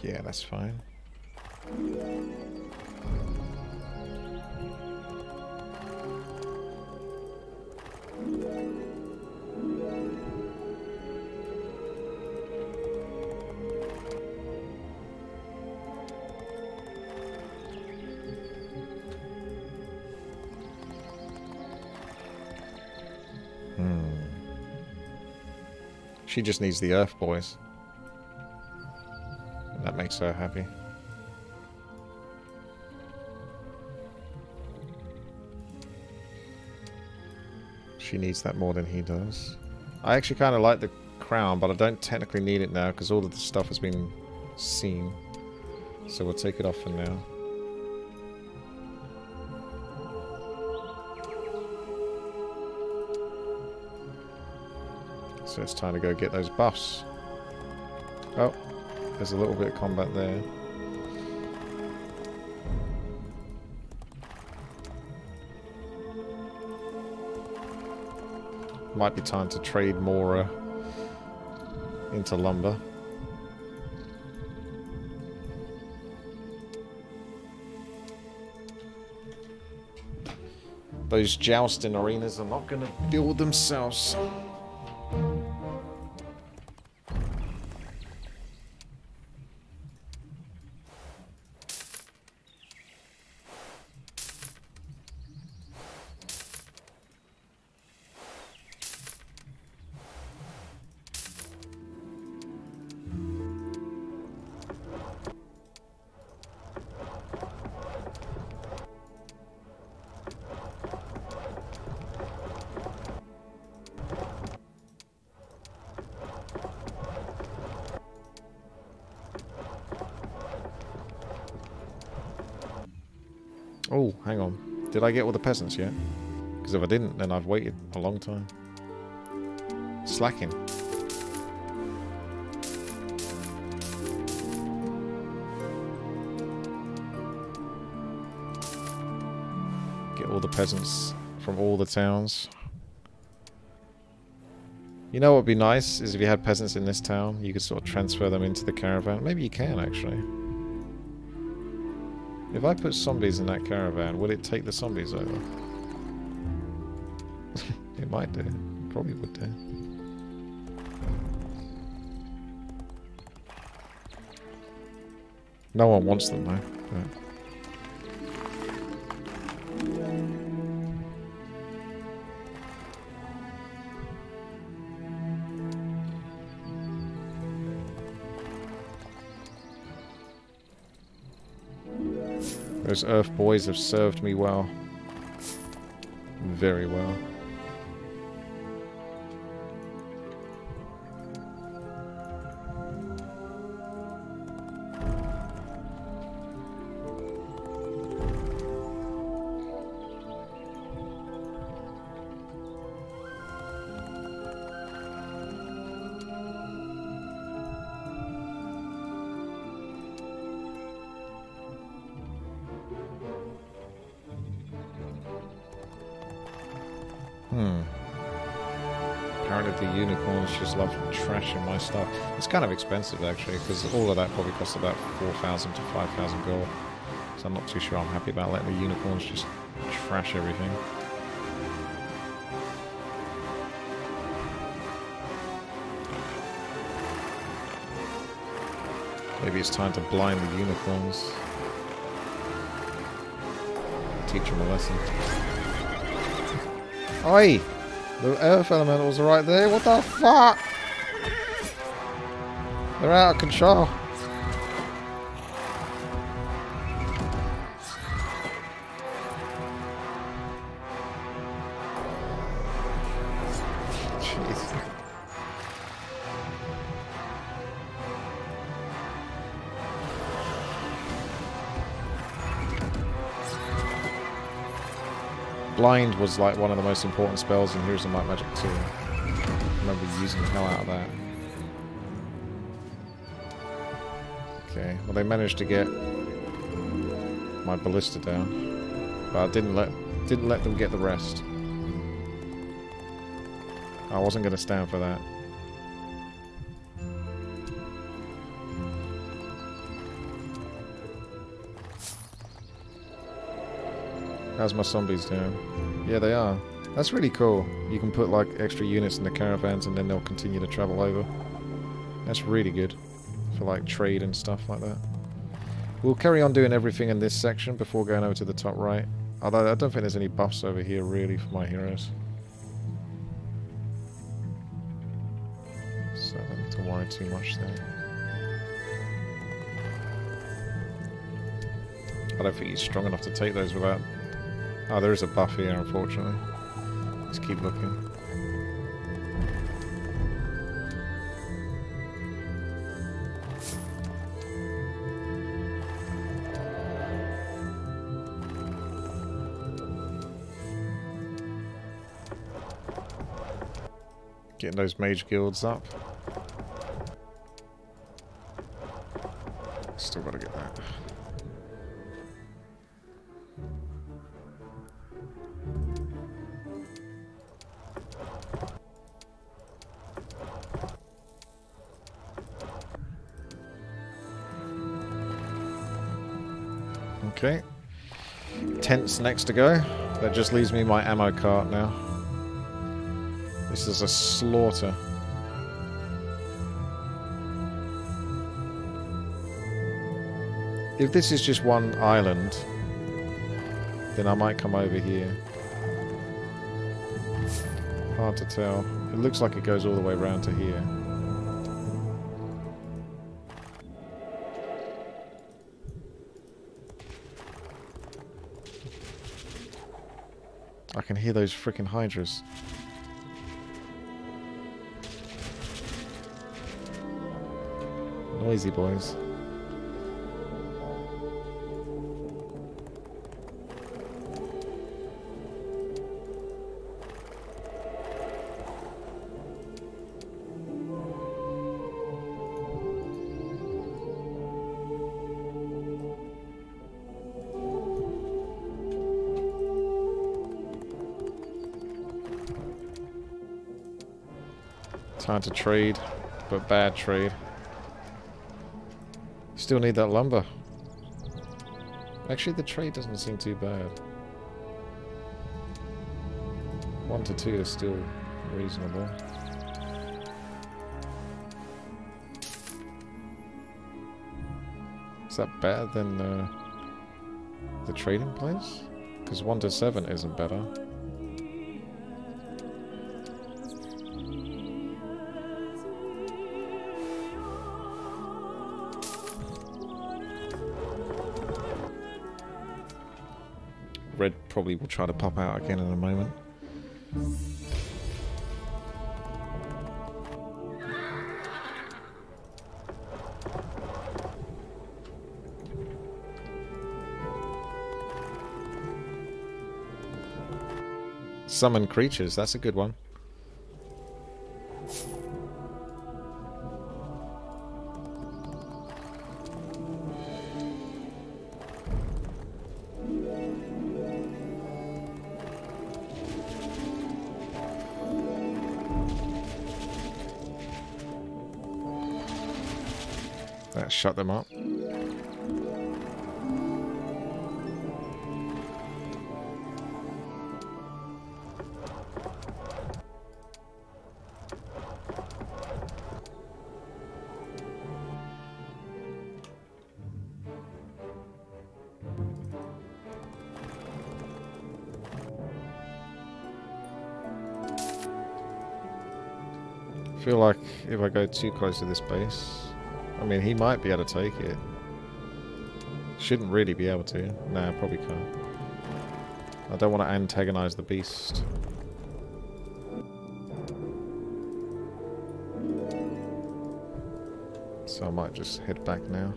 Yeah, that's fine. She just needs the Earth Boys. And that makes her happy. She needs that more than he does. I actually kind of like the crown, but I don't technically need it now because all of the stuff has been seen. So we'll take it off for now. So it's time to go get those buffs. Oh, there's a little bit of combat there. Might be time to trade more into lumber. Those jousting arenas are not going to build themselves. Oh, hang on. Did I get all the peasants yet? Because if I didn't, then I've waited a long time. Slacking. Get all the peasants from all the towns. You know what would be nice is if you had peasants in this town, you could sort of transfer them into the caravan. Maybe you can, actually. If I put zombies in that caravan, will it take the zombies over? It might do. Probably would do. No one wants them though. Those Earth boys have served me well. Very well. Apparently the unicorns just love trashing my stuff. It's kind of expensive actually, because all of that probably costs about 4,000 to 5,000 gold. So I'm not too sure I'm happy about letting the unicorns just trash everything. Maybe it's time to blind the unicorns. Teach them a lesson. Oi! The earth elementals are right there. What the fuck? They're out of control. Jeez. Blind was like one of the most important spells in Heroes of Might Magic 2. I remember using the hell out of that. Okay, well they managed to get my ballista down, but I didn't let them get the rest. I wasn't going to stand for that. How's my zombies doing? Yeah, they are. That's really cool. You can put like extra units in the caravans and then they'll continue to travel over. That's really good for like trade and stuff like that. We'll carry on doing everything in this section before going over to the top right. Although I don't think there's any buffs over here really for my heroes. So I don't need to worry too much there. I don't think he's strong enough to take those without... Oh, there is a buff here, unfortunately. Let's keep looking. Getting those mage guilds up. Still gotta get that. Okay. Tent's next to go. That just leaves me my ammo cart now. This is a slaughter. If this is just one island, then I might come over here. Hard to tell. It looks like it goes all the way around to here. I can hear those frickin' hydras. Noisy boys. Time to trade, but bad trade. Still need that lumber. Actually, the trade doesn't seem too bad. 1 to 2 is still reasonable. Is that better than the trading place? Because 1 to 7 isn't better. red probably will try to pop out again in a moment. Summon creatures, that's a good one. That shut them up. I feel like if I go too close to this base, I mean, he might be able to take it. Shouldn't really be able to. Nah, probably can't. I don't want to antagonize the beast. So I might just head back now.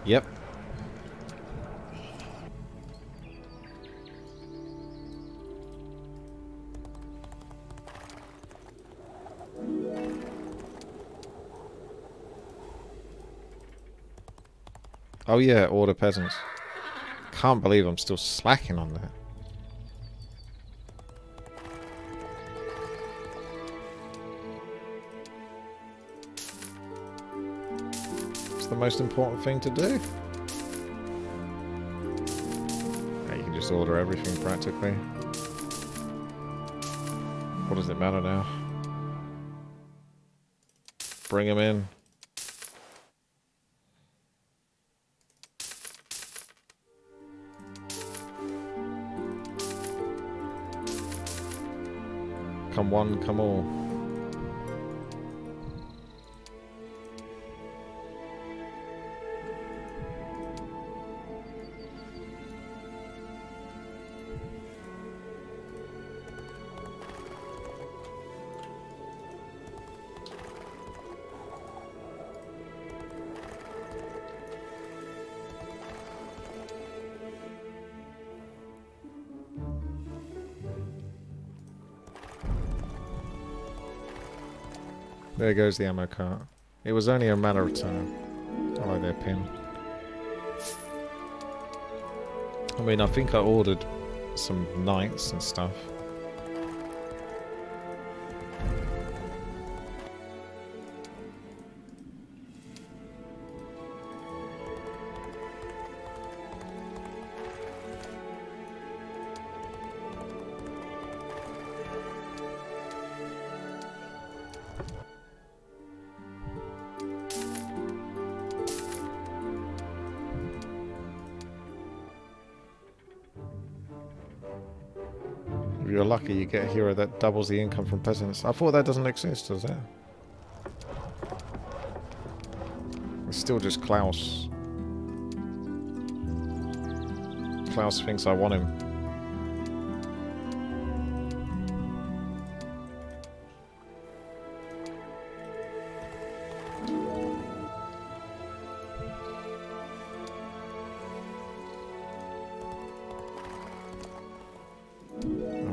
Yep. Oh yeah, order peasants. Can't believe I'm still slacking on that. It's the most important thing to do. Yeah, you can just order everything practically. What does it matter now? Bring them in. Come one, come all. There goes the ammo cart. It was only a matter of time. I like their pin. I mean, I think I ordered some knights and stuff. If you're lucky, you get a hero that doubles the income from peasants. I thought that doesn't exist, does it? It's still just Klaus. Klaus thinks I want him.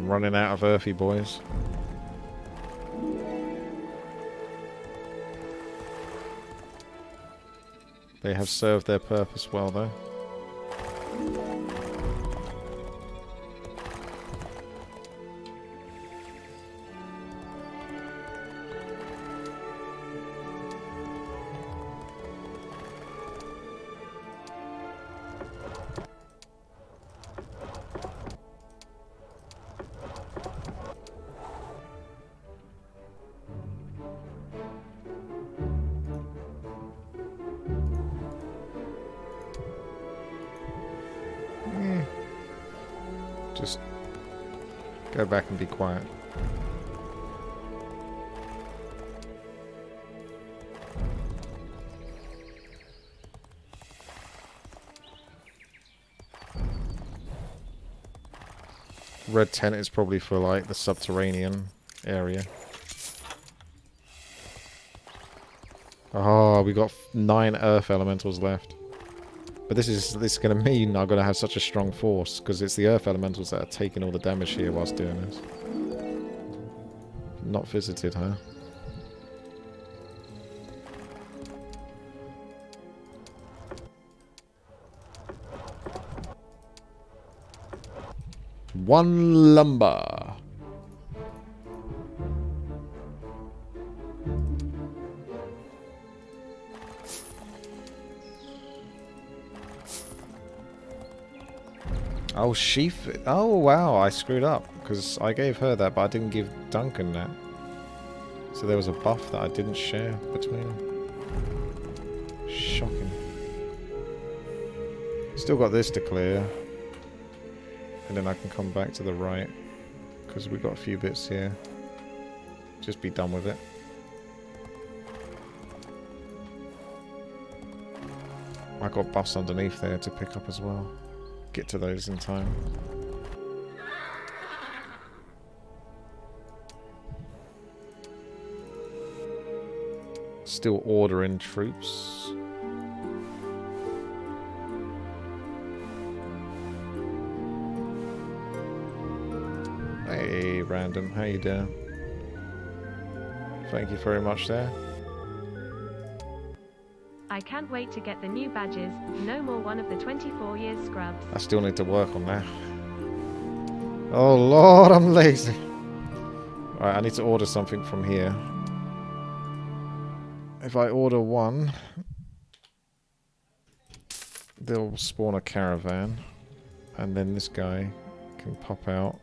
Running out of earthy boys. They have served their purpose well, though. Just go back and be quiet. Red tent is probably for like the subterranean area. Oh, we got 9 earth elementals left. But this is going to mean I'm going to have such a strong force because it's the earth elementals that are taking all the damage here whilst doing this. Not visited, huh? One lumber. Oh, sheaf. Oh, wow. I screwed up because I gave her that, but I didn't give Duncan that. So there was a buff that I didn't share between them. Shocking. Still got this to clear. And then I can come back to the right. Because we've got a few bits here. Just be done with it. I got buffs underneath there to pick up as well. Get to those in time. Still ordering troops. Hey, random. How you doing? Thank you very much there. I can't wait to get the new badges. No more one of the 24 years scrubs. I still need to work on that. Oh Lord, I'm lazy. Alright, I need to order something from here. If I order one, they'll spawn a caravan. And then this guy can pop out.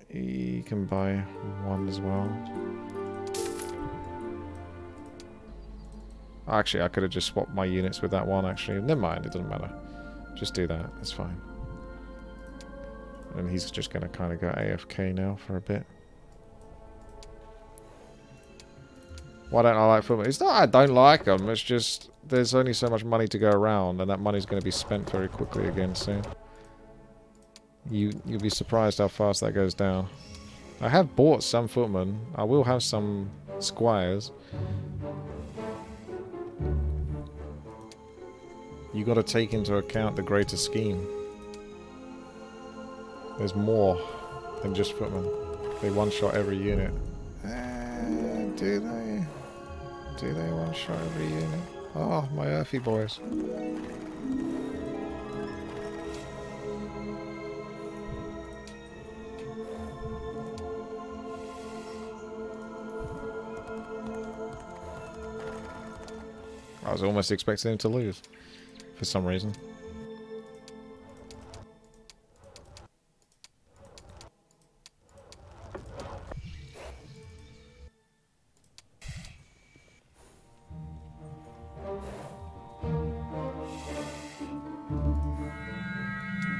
He can buy one as well. Actually, I could have just swapped my units with that one, actually. Never mind, it doesn't matter. Just do that, it's fine. And he's just going to kind of go AFK now for a bit. Why don't I like football? It's not I don't like them, it's just there's only so much money to go around, and that money's going to be spent very quickly again soon. You'll be surprised how fast that goes down. I have bought some footmen. I will have some squires. You got to take into account the greater scheme. There's more than just footmen. They one-shot every unit. Do they? Do they one-shot every unit? Oh, my earthy boys. I was almost expecting him to lose. For some reason.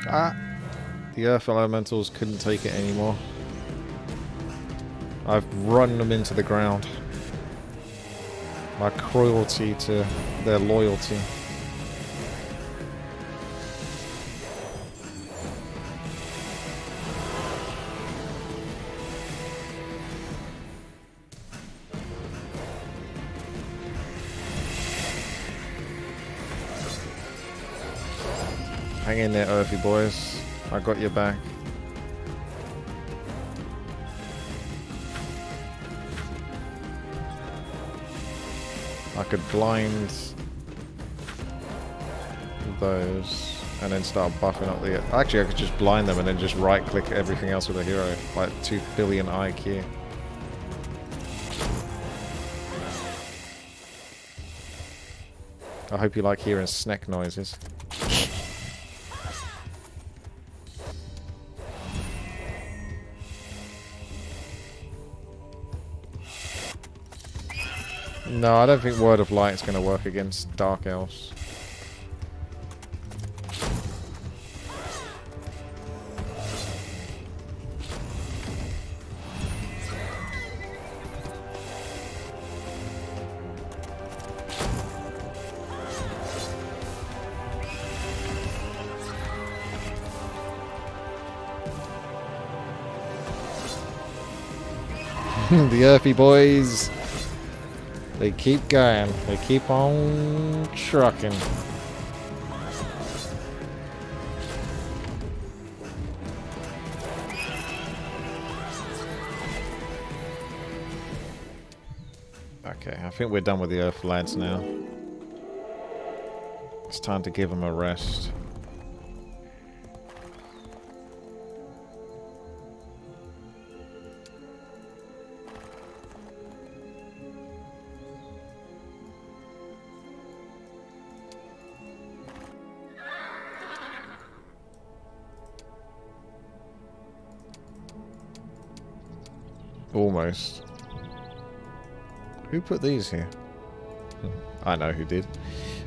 Ah! The earth elementals couldn't take it anymore. I've run them into the ground. My cruelty to their loyalty. Hang in there, earthy boys. I got your back. I could blind those and then start buffing up the... Actually, I could just blind them and then just right-click everything else with a hero. Like 2 billion IQ. I hope you like hearing snack noises. No, I don't think Word of Light is going to work against Dark Elves. The Earthy boys. They keep going. They keep on trucking. Okay, I think we're done with the Earth lads now. It's time to give them a rest. Almost. Who put these here? I know who did.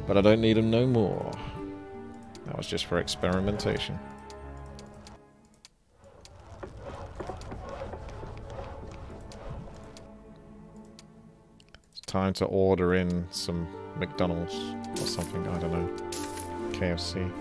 But I don't need them no more. That was just for experimentation. It's time to order in some McDonald's or something, I don't know. KFC.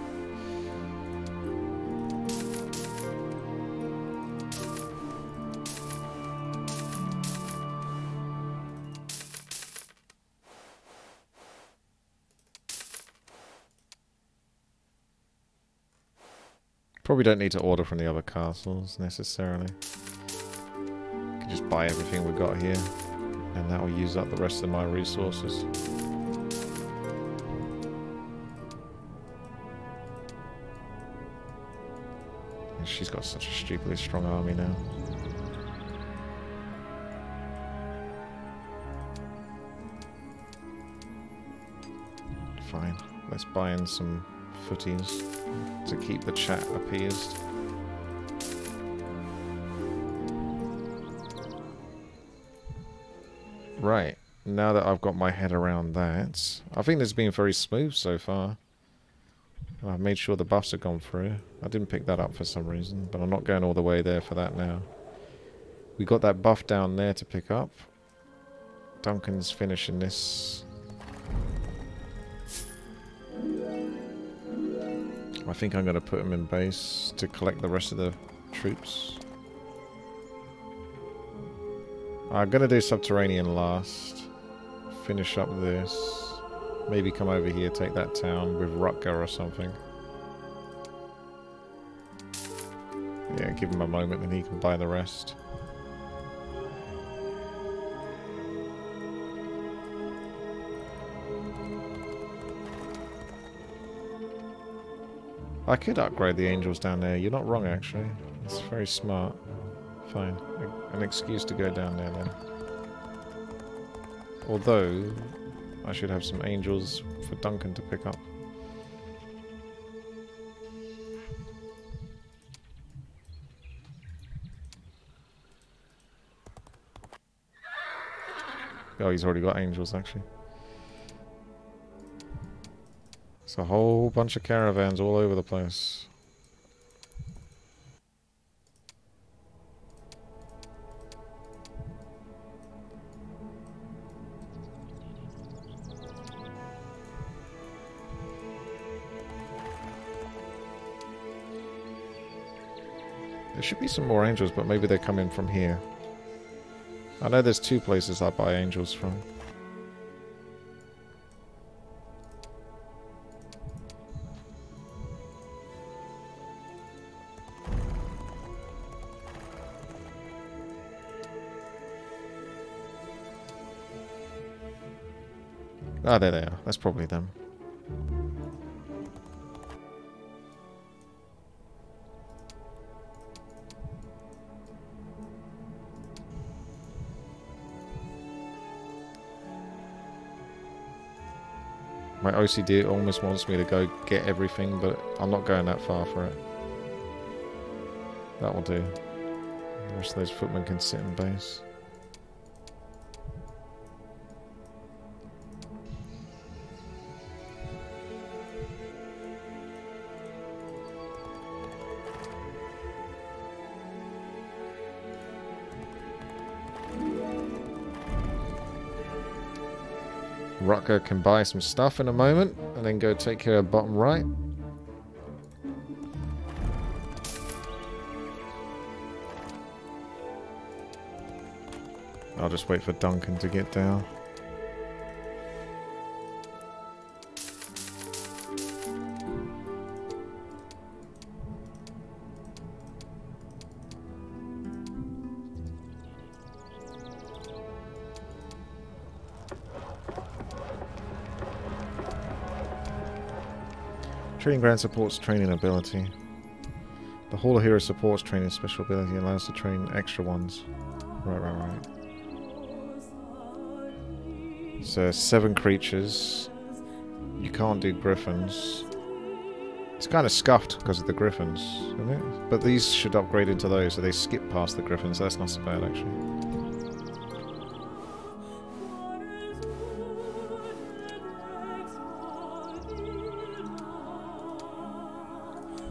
Probably don't need to order from the other castles, necessarily. Can just buy everything we got here, and that will use up the rest of my resources. And she's got such a stupidly strong army now. Fine, let's buy in some footies to keep the chat appeased. Right, now that I've got my head around that, I think this has been very smooth so far. I've made sure the buffs have gone through. I didn't pick that up for some reason, but I'm not going all the way there for that now. We got that buff down there to pick up. Duncan's finishing this. I think I'm going to put him in base to collect the rest of the troops. I'm going to do Subterranean last. Finish up this. Maybe come over here, take that town with Rutger or something. Yeah, give him a moment and he can buy the rest. I could upgrade the angels down there. You're not wrong, actually. It's very smart. Fine. An excuse to go down there, then. Although, I should have some angels for Duncan to pick up. Oh, he's already got angels, actually. It's a whole bunch of caravans all over the place. There should be some more angels, but maybe they're coming from here. I know there's two places I buy angels from. Ah, there they are. That's probably them. My OCD almost wants me to go get everything, but I'm not going that far for it. That will do. The rest of those footmen can sit in base. Rutger can buy some stuff in a moment and then go take care of bottom right. I'll just wait for Duncan to get down. Training ground supports training ability. The Hall of Heroes supports training special ability and allows to train extra ones. Right. So 7 creatures. You can't do griffins. It's kind of scuffed because of the griffins, isn't it? But these should upgrade into those, so they skip past the griffins. That's not so bad, actually.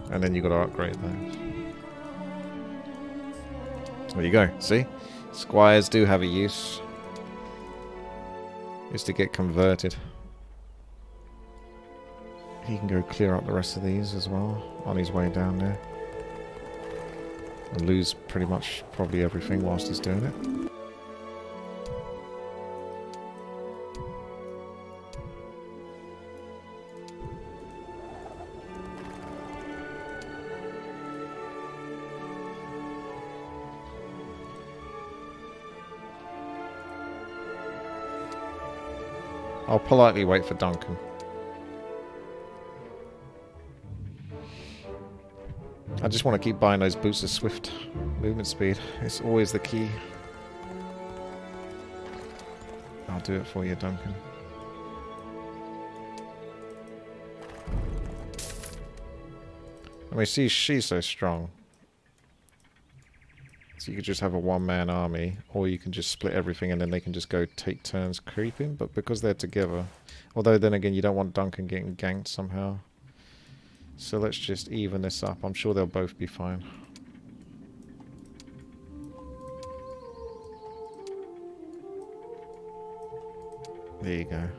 And then you got to upgrade those. There you go. See? Squires do have a use. Is to get converted. He can go clear up the rest of these as well on his way down there. And lose pretty much probably everything whilst he's doing it. I'll politely wait for Duncan. I just want to keep buying those boosts of swift movement speed. It's always the key. I'll do it for you, Duncan. I mean, see, she's so strong. So you could just have a one-man army, or you can just split everything and then they can just go take turns creeping. But because they're together, although then again you don't want Duncan getting ganked somehow. So let's just even this up. I'm sure they'll both be fine. There you go.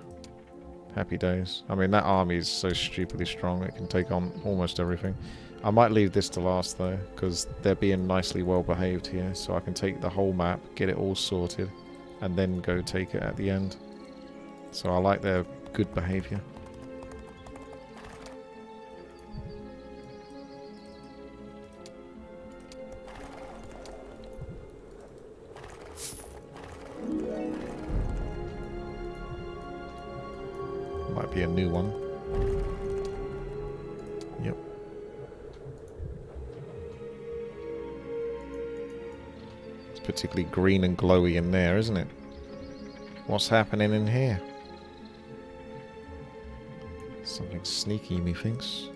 Happy days. I mean, that army is so stupidly strong, it can take on almost everything. I might leave this to last though, because they're being nicely well behaved here, so I can take the whole map, get it all sorted, and then go take it at the end. So I like their good behaviour. Might be a new one. Yep. It's particularly green and glowy in there, isn't it? What's happening in here? Something sneaky, methinks.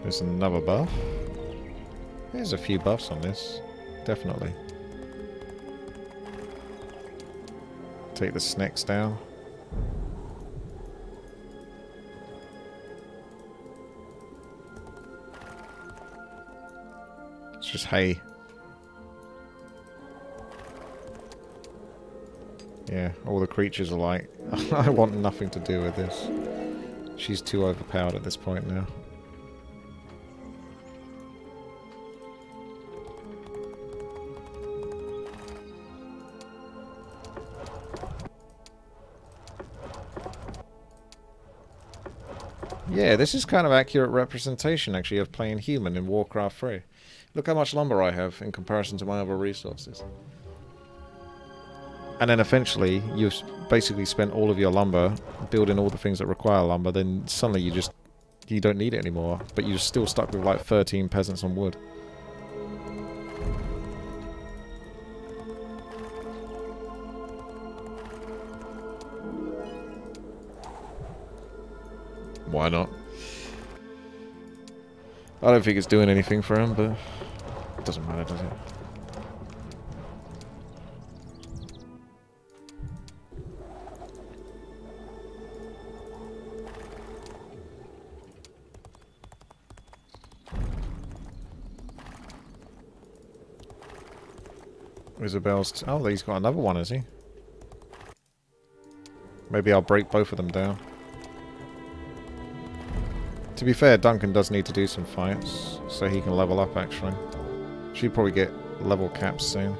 There's another buff. There's a few buffs on this. Definitely. Take the snakes down. It's just hay. Yeah, all the creatures are like, I want nothing to do with this. She's too overpowered at this point now. Yeah, this is kind of accurate representation, actually, of playing human in Warcraft 3. Look how much lumber I have in comparison to my other resources. And then eventually, you've basically spent all of your lumber building all the things that require lumber, then suddenly you don't need it anymore, but you're still stuck with like 13 peasants on wood. Why not? I don't think it's doing anything for him, but it doesn't matter, does it? Isabel's... oh, he's got another one, has he? Maybe I'll break both of them down. To be fair, Duncan does need to do some fights, so he can level up, actually. Should probably get level caps soon.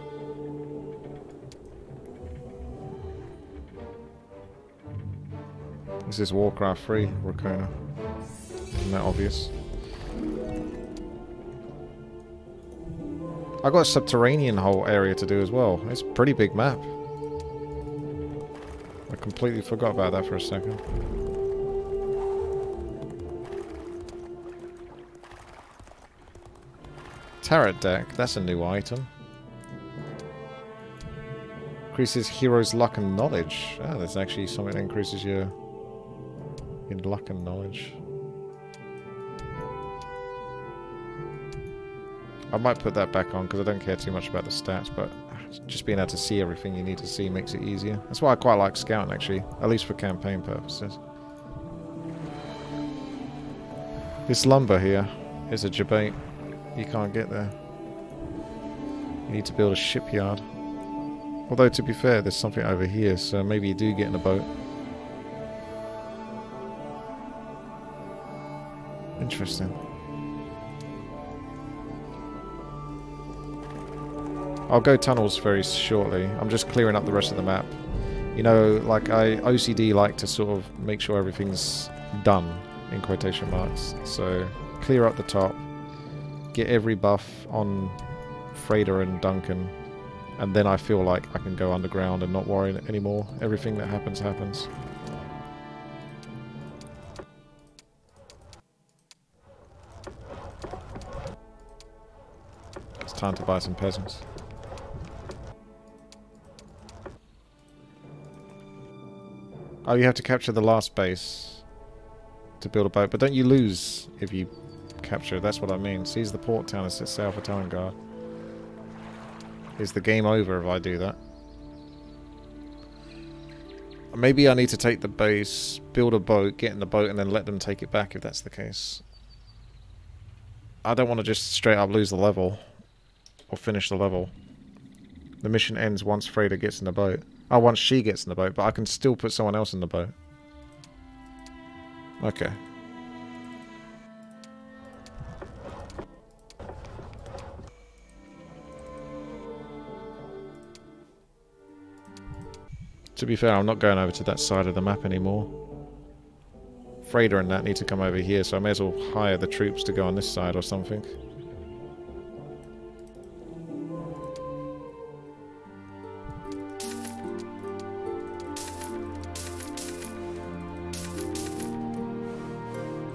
This is Warcraft 3, Rakona. Isn't that obvious? I got a subterranean whole area to do as well. It's a pretty big map. I completely forgot about that for a second. Tarot deck, that's a new item. Increases hero's luck and knowledge. Ah, there's actually something that increases your luck and knowledge. I might put that back on because I don't care too much about the stats, but just being able to see everything you need to see makes it easier. That's why I quite like scouting, actually, at least for campaign purposes. This lumber here is a debate. You can't get there. You need to build a shipyard. Although, to be fair, there's something over here, so maybe you do get in a boat. Interesting. I'll go tunnels very shortly. I'm just clearing up the rest of the map. You know, like I OCD like to sort of make sure everything's done, in quotation marks. So, clear up the top. Get every buff on Freyda and Duncan. And then I feel like I can go underground and not worry anymore. Everything that happens, happens. It's time to buy some peasants. Oh, you have to capture the last base to build a boat. But don't you lose if you capture? That's what I mean. Seize the port town and set sail for Talengard. Is the game over if I do that? Maybe I need to take the base, build a boat, get in the boat, and then let them take it back if that's the case. I don't want to just straight up lose the level. Or finish the level. The mission ends once Freyda gets in the boat. Oh, once she gets in the boat, but I can still put someone else in the boat. Okay. To be fair, I'm not going over to that side of the map anymore. Freyda and that need to come over here, so I may as well hire the troops to go on this side or something.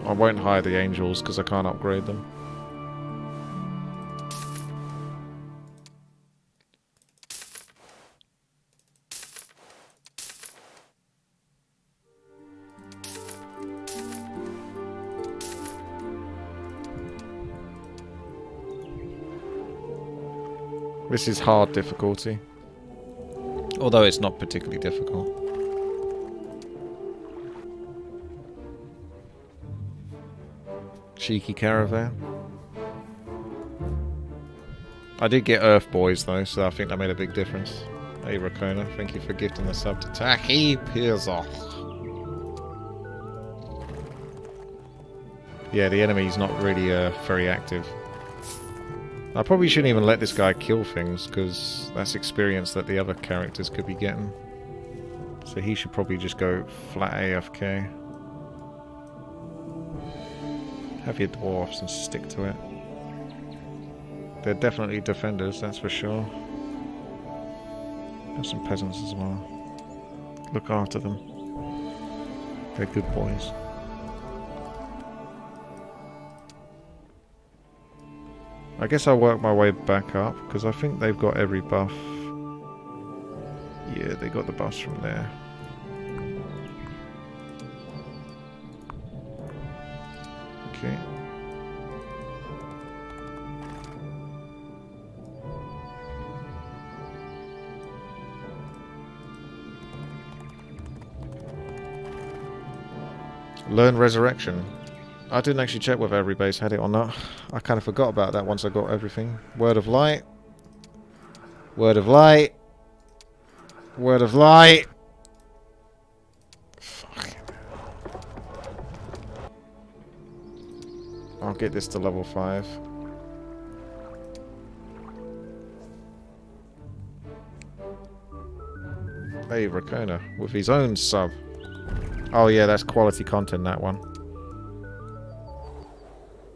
I won't hire the angels because I can't upgrade them. This is hard difficulty. Although it's not particularly difficult. Cheeky caravan. I did get Earth Boys though, so I think that made a big difference. Hey Rakona, thank you for gifting the sub to Taki Pirzach. Yeah, the enemy's not really very active. I probably shouldn't even let this guy kill things, because that's experience that the other characters could be getting. So he should probably just go flat AFK. Have your dwarves and stick to it. They're definitely defenders, that's for sure. Have some peasants as well. Look after them. They're good boys. I guess I'll work my way back up, because I think they've got every buff. Yeah, they got the buffs from there. Okay. Learn Resurrection. I didn't actually check whether every base had it or not. I kind of forgot about that once I got everything. Word of Light. Word of Light. Word of Light. I'll get this to level 5. Hey, Rakona, with his own sub. Oh yeah, that's quality content, that one.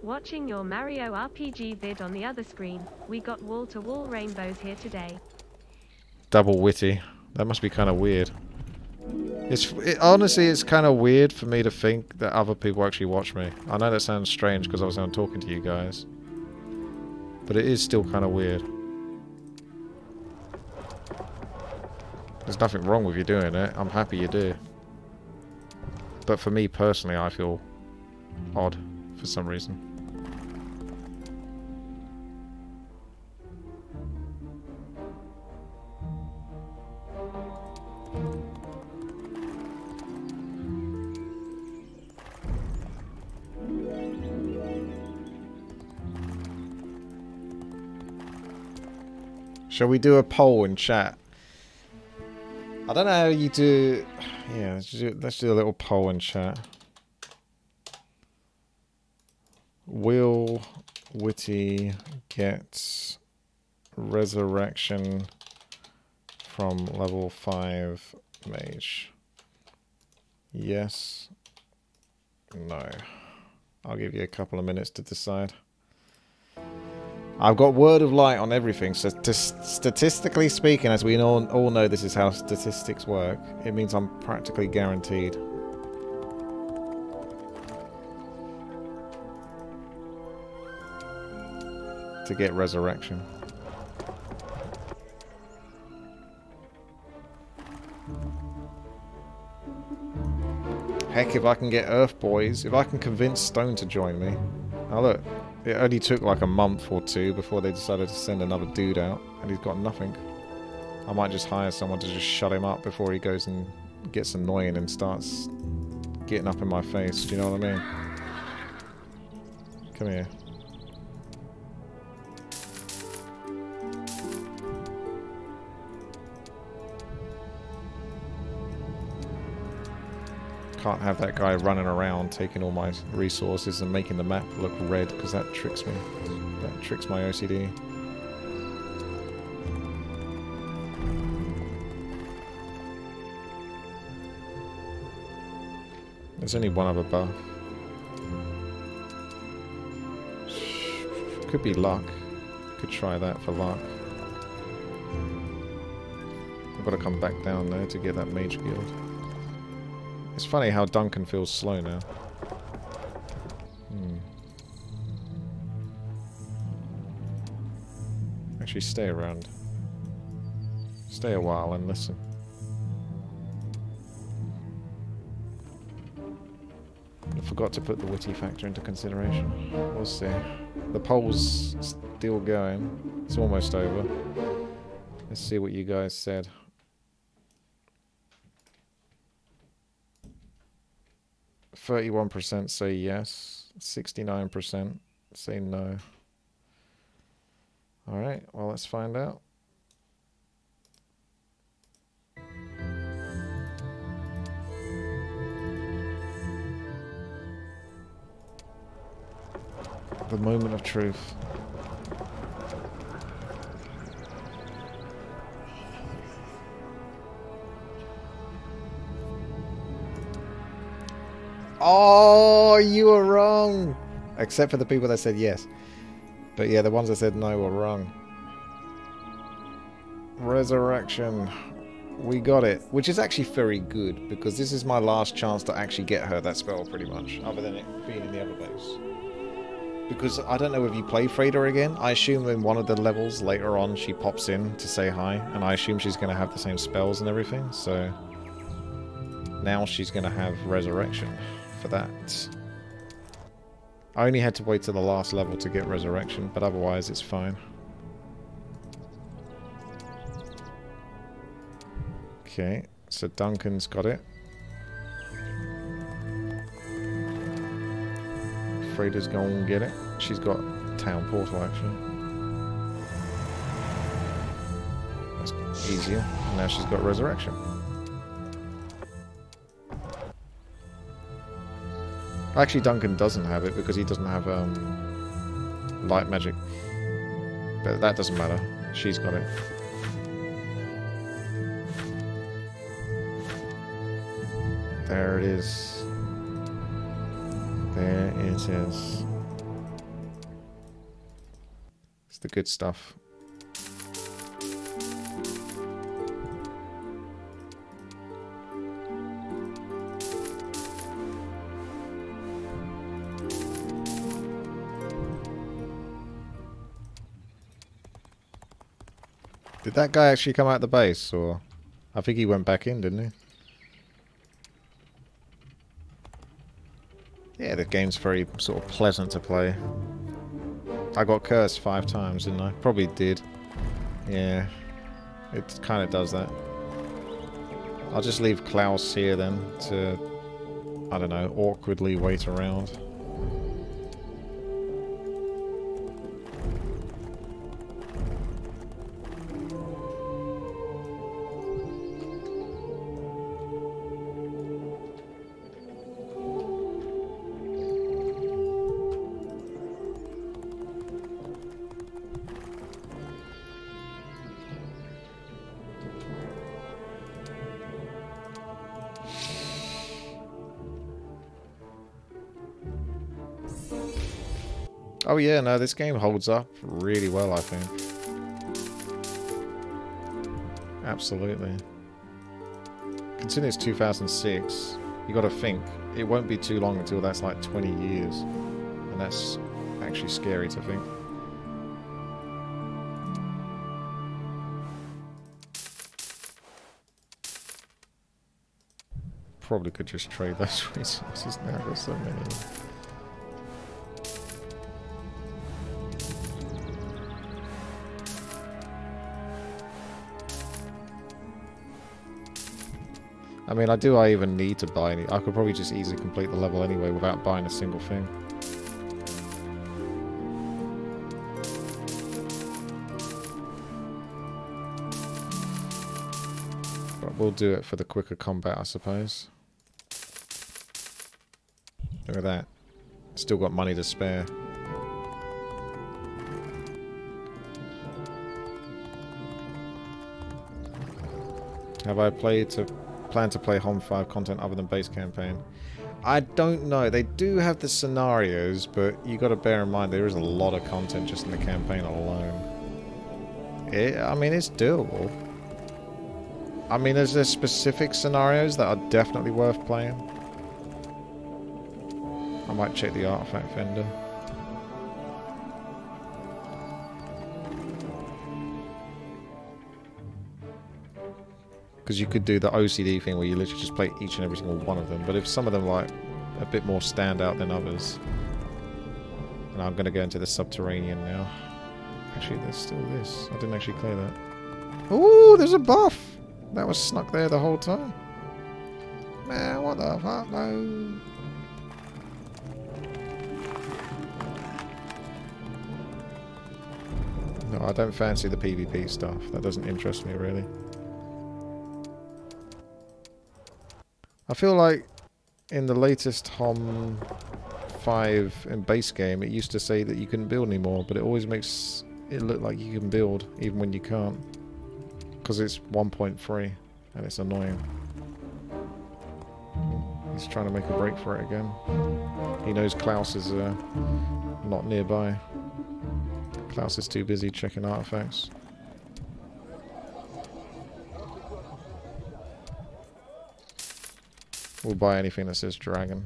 Watching your Mario RPG vid on the other screen, we got wall-to-wall rainbows here today. Double witty. That must be kind of weird. Honestly, it's kind of weird for me to think that other people actually watch me. I know that sounds strange because obviously I'm talking to you guys. But it is still kind of weird. There's nothing wrong with you doing it. I'm happy you do. But for me personally, I feel odd for some reason. Shall we do a poll in chat? I don't know how you do... Yeah, let's do a little poll in chat. Will Witty get resurrection from level 5 mage? Yes. No. I'll give you a couple of minutes to decide. I've got word of light on everything, so statistically speaking, as we all know this is how statistics work, it means I'm practically guaranteed. To get resurrection. Heck, if I can get Earth Boys, if I can convince Stone to join me. Now look. It only took like a month or two before they decided to send another dude out, and he's got nothing. I might just hire someone to just shut him up before he goes and gets annoying and starts getting up in my face. Do you know what I mean? Come here. Can't have that guy running around taking all my resources and making the map look red, because that tricks me. That tricks my OCD. There's only one other buff. Could be luck. Could try that for luck. I've got to come back down there to get that mage guild. It's funny how Duncan feels slow now. Actually, stay around. Stay a while and listen. I forgot to put the witty factor into consideration. We'll see. The poll's still going. It's almost over. Let's see what you guys said. 31% say yes, 69% say no. Alright, well, let's find out. The moment of truth. Oh, you were wrong! Except for the people that said yes. But yeah, the ones that said no were wrong. Resurrection. We got it. Which is actually very good, because this is my last chance to actually get her that spell, pretty much. Other than it being in the other base. Because I don't know if you play Freyda again. I assume in one of the levels later on she pops in to say hi. And I assume she's going to have the same spells and everything. So now she's going to have Resurrection for that. I only had to wait till the last level to get Resurrection, but otherwise it's fine. Okay, so Duncan's got it. Freyda's going to get it. She's got Town Portal, actually. That's easier. And now she's got Resurrection. Actually, Duncan doesn't have it because he doesn't have light magic. But that doesn't matter. She's got it. There it is. There it is. It's the good stuff. Did that guy actually come out the base, or... I think he went back in, didn't he? Yeah, the game's very sort of pleasant to play. I got cursed 5 times, didn't I? Probably did. Yeah. It kind of does that. I'll just leave Klaus here then to, I don't know, awkwardly wait around. Oh yeah, no, this game holds up really well, I think. Absolutely. Considering it's 2006, you gotta think, it won't be too long until that's like 20 years. And that's actually scary to think. Probably could just trade those resources now, there's so many. I mean, do I even need to buy any? I could probably just easily complete the level anyway without buying a single thing. But we'll do it for the quicker combat, I suppose. Look at that. Still got money to spare. Have I plan to play Hom 5 content other than base campaign? I don't know. They do have the scenarios, but you got to bear in mind there is a lot of content just in the campaign alone. I mean, it's doable. I mean, there's specific scenarios that are definitely worth playing. I might check the artifact vendor. Because you could do the OCD thing where you literally just play each and every single one of them. But if some of them like a bit more stand out than others. And I'm going to go into the Subterranean now. Actually, there's still this. I didn't actually clear that. Ooh, there's a buff! That was snuck there the whole time. Man, what the fuck? No. No, I don't fancy the PvP stuff. That doesn't interest me really. I feel like in the latest Hom 5 and base game, it used to say that you couldn't build anymore, but it always makes it look like you can build, even when you can't. Because it's 1.3, and it's annoying. He's trying to make a break for it again. He knows Klaus is not nearby. Klaus is too busy checking artifacts. We'll buy anything that says dragon.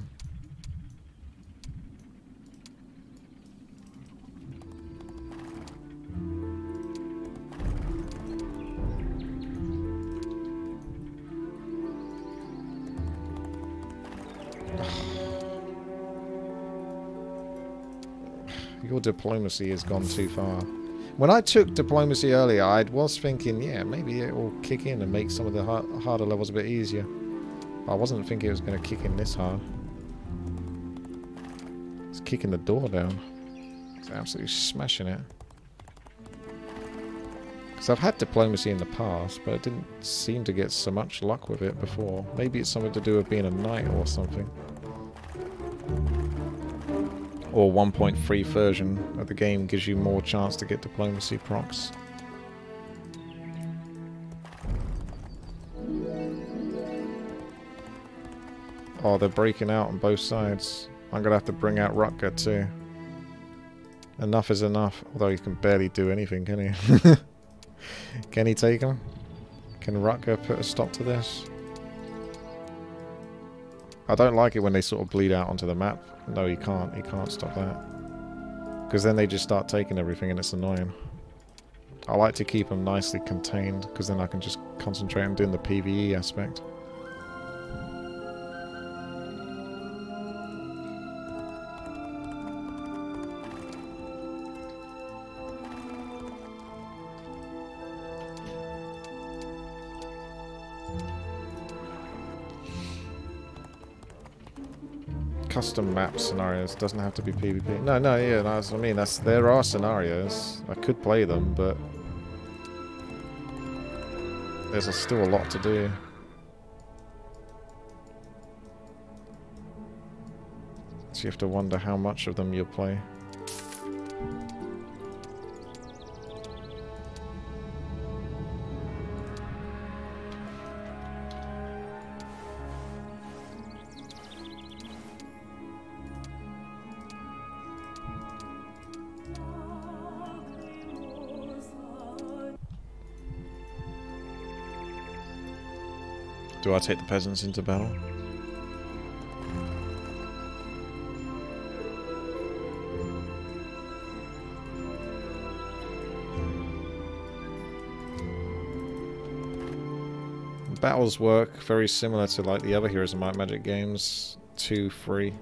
Your diplomacy has gone too far. When I took diplomacy earlier, I was thinking, yeah, maybe it will kick in and make some of the harder levels a bit easier. I wasn't thinking it was going to kick in this hard. It's kicking the door down. It's absolutely smashing it. Because I've had diplomacy in the past, but I didn't seem to get so much luck with it before. Maybe it's something to do with being a knight or something. or 1.3 version of the game gives you more chance to get diplomacy procs. Oh, they're breaking out on both sides. I'm gonna have to bring out Rutger too. Enough is enough, although he can barely do anything, can he? Can he take him? Can Rutger put a stop to this? I don't like it when they sort of bleed out onto the map. No, he can't. He can't stop that. Because then they just start taking everything and it's annoying. I like to keep them nicely contained because then I can just concentrate on doing the PvE aspect. Custom map scenarios, doesn't have to be PvP. No, yeah, that's what I mean. There are scenarios. I could play them, but there's still a lot to do. So you have to wonder how much of them you'll play. Do I take the peasants into battle? Battles work very similar to like the other Heroes of Might and Magic games. 2, 3,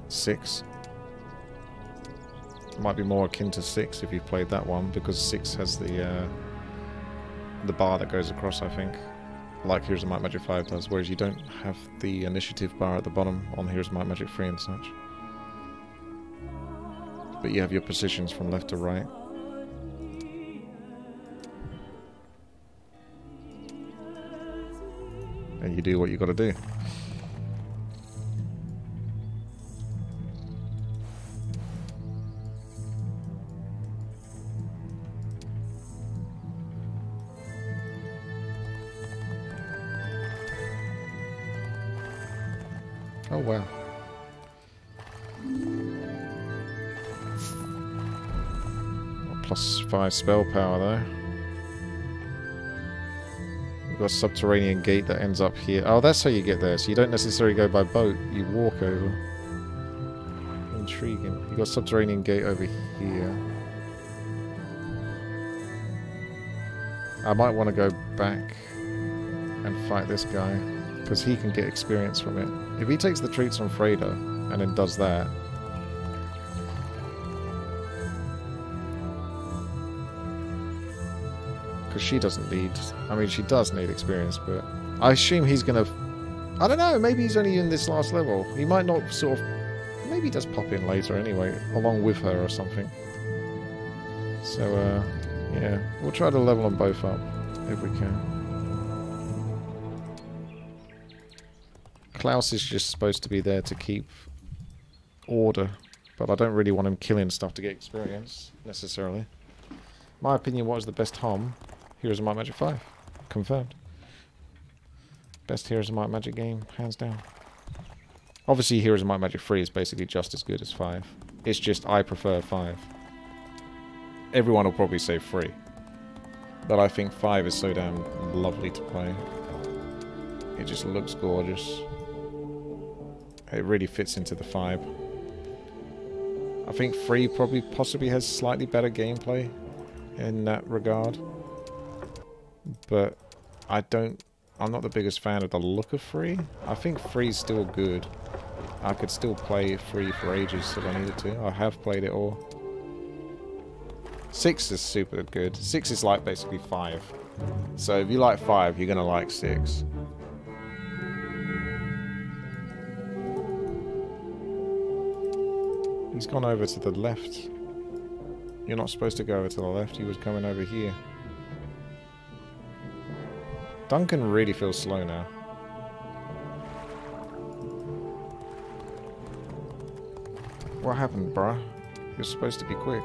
6. Might be more akin to 6 if you've played that one, because 6 has the bar that goes across, I think, like Heroes of Might and Magic 5 does, whereas you don't have the initiative bar at the bottom on Heroes of Might and Magic 3 and such. But you have your positions from left to right. And you do what you got to do. Oh wow. +5 spell power though. We've got Subterranean Gate that ends up here. Oh, that's how you get there. So you don't necessarily go by boat, you walk over. Intriguing. You've got Subterranean Gate over here. I might want to go back and fight this guy, because he can get experience from it. If he takes the troops from Freyda and then does that, because she doesn't need, I mean she does need experience, but I assume he's gonna, I don't know, maybe he's only in this last level. He might not sort of, maybe he does pop in later anyway, along with her or something. So yeah, we'll try to level them both up if we can. Klaus is just supposed to be there to keep order, but I don't really want him killing stuff to get experience, necessarily. My opinion, what is the best HOM? Heroes of Might and Magic 5. Confirmed. Best Heroes of Might and Magic game, hands down. Obviously, Heroes of Might and Magic 3 is basically just as good as 5. It's just, I prefer 5. Everyone will probably say 3. But I think 5 is so damn lovely to play. It just looks gorgeous. It really fits into the vibe. I think 3 probably possibly has slightly better gameplay in that regard. But I'm not the biggest fan of the look of 3. I think 3 is still good. I could still play 3 for ages if I needed to. I have played it all. 6 is super good. 6 is like basically 5. So if you like 5, you're gonna like 6. He's gone over to the left. You're not supposed to go over to the left. He was coming over here. Duncan really feels slow now. What happened, bruh? You're supposed to be quick.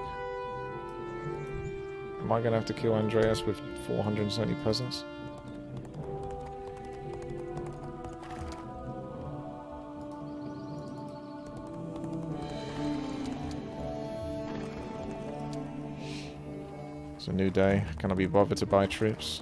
Am I gonna have to kill Andreas with 470 peasants? It's a new day. Can I be bothered to buy trips?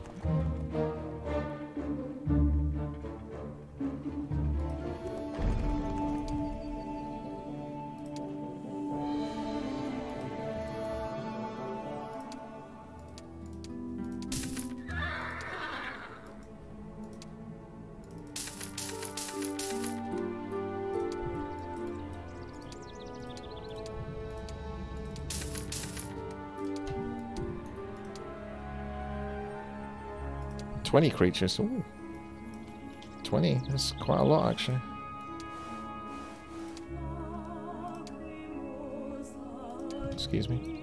$20 creatures. Ooh. 20. That's quite a lot, actually. Excuse me.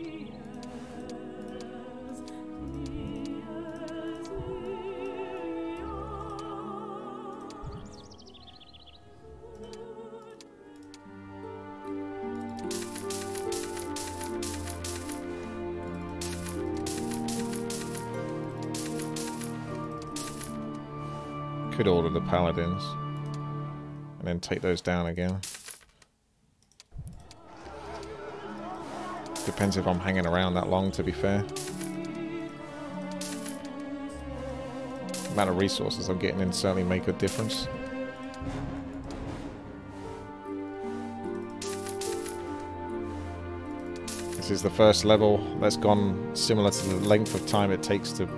Could order the paladins and then take those down again. Depends if I'm hanging around that long, to be fair. The amount of resources I'm getting in certainly make a difference. This is the first level that's gone similar to the length of time it takes to...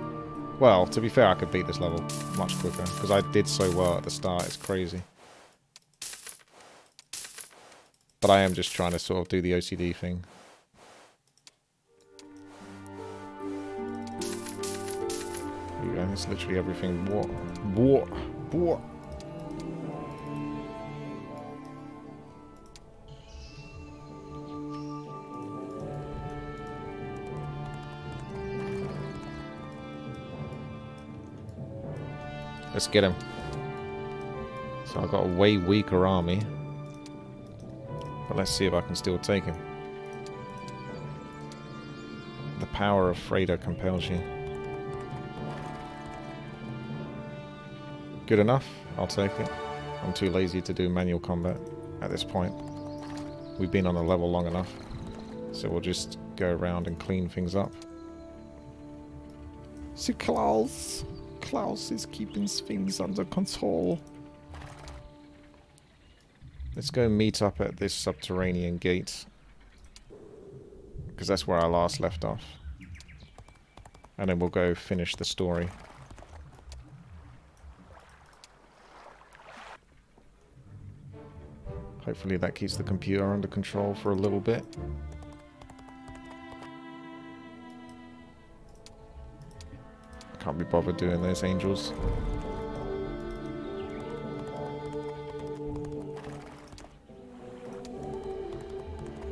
Well, to be fair, I could beat this level much quicker, because I did so well at the start, it's crazy. But I am just trying to sort of do the OCD thing. Here you go, it's literally everything. What? Let's get him. So I've got a way weaker army. But let's see if I can still take him. The power of Freyda compels you. Good enough. I'll take it. I'm too lazy to do manual combat at this point. We've been on a level long enough. So we'll just go around and clean things up. See, Klaus is keeping things under control. Let's go meet up at this Subterranean Gate. Because that's where I last left off. And then we'll go finish the story. Hopefully that keeps the computer under control for a little bit. Can't be bothered doing those angels.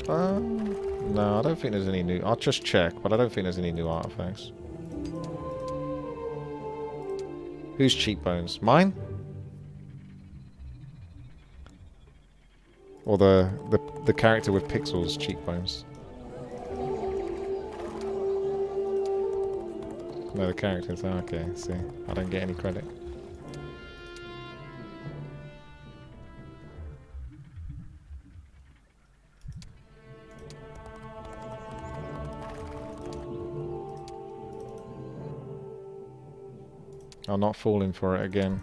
No, I don't think there's any new... I'll just check, but I don't think there's any new artifacts. Whose cheekbones? Mine? Or the character with Pixel's cheekbones? No, the characters. Oh, okay, see. I don't get any credit. I'm not falling for it again.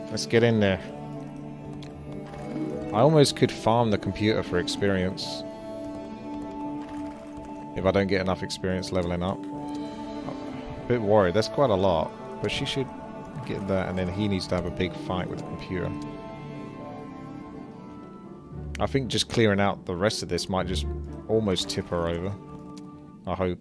Let's get in there. I almost could farm the computer for experience. If I don't get enough experience leveling up. A bit worried, that's quite a lot. But she should get that, and then he needs to have a big fight with the computer. I think just clearing out the rest of this might just almost tip her over. I hope.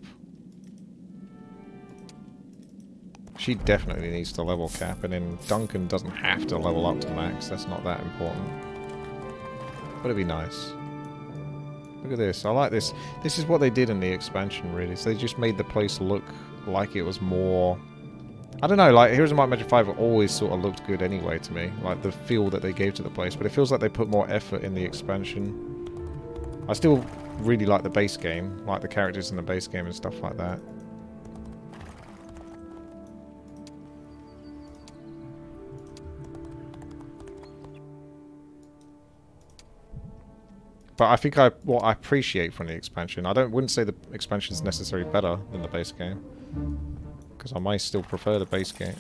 She definitely needs to level cap, and then Duncan doesn't have to level up to max. That's not that important. But it'd be nice. Look at this. I like this. This is what they did in the expansion, really. So they just made the place look like it was more... I don't know, like, Heroes of Might and Magic 5 always sort of looked good anyway to me. Like, the feel that they gave to the place. But it feels like they put more effort in the expansion. I still really like the base game. Like the characters in the base game and stuff like that. But I think what I appreciate from the expansion, wouldn't say the expansion is necessarily better than the base game, because I might still prefer the base game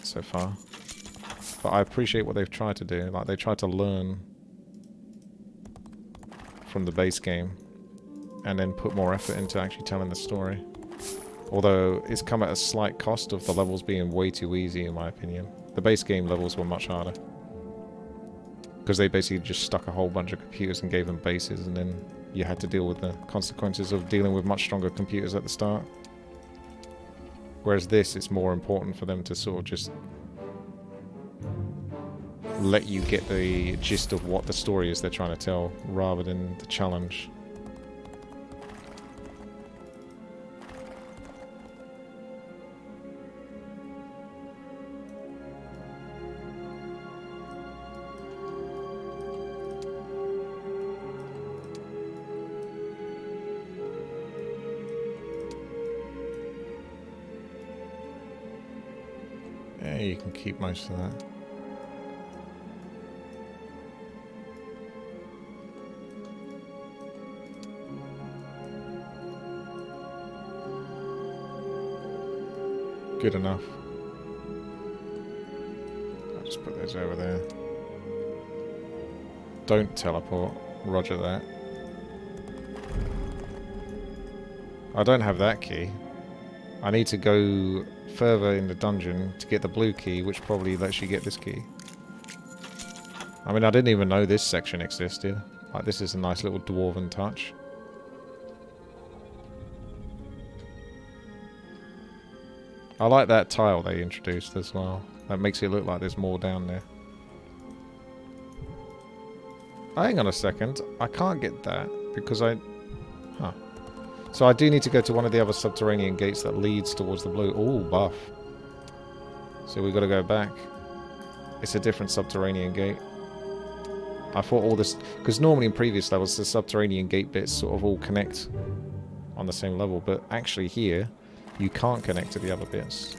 so far. But I appreciate what they've tried to do. Like, they tried to learn from the base game and then put more effort into actually telling the story. Although it's come at a slight cost of the levels being way too easy, in my opinion. The base game levels were much harder, because they basically just stuck a whole bunch of computers and gave them bases, and then you had to deal with the consequences of dealing with much stronger computers at the start. Whereas this, it's more important for them to sort of just let you get the gist of what the story is they're trying to tell, rather than the challenge. Yeah, you can keep most of that. Good enough. I'll just put those over there. Don't teleport. Roger that. I don't have that key. I need to go further in the dungeon to get the blue key, which probably lets you get this key. I mean, I didn't even know this section existed. Like, this is a nice little dwarven touch. I like that tile they introduced as well. That makes it look like there's more down there. Oh, hang on a second. I can't get that because I... Huh. So I do need to go to one of the other subterranean gates that leads towards the blue. Ooh, buff. So we've got to go back. It's a different subterranean gate. I thought all this... Because normally in previous levels, the subterranean gate bits sort of all connect on the same level. But actually here, you can't connect to the other bits.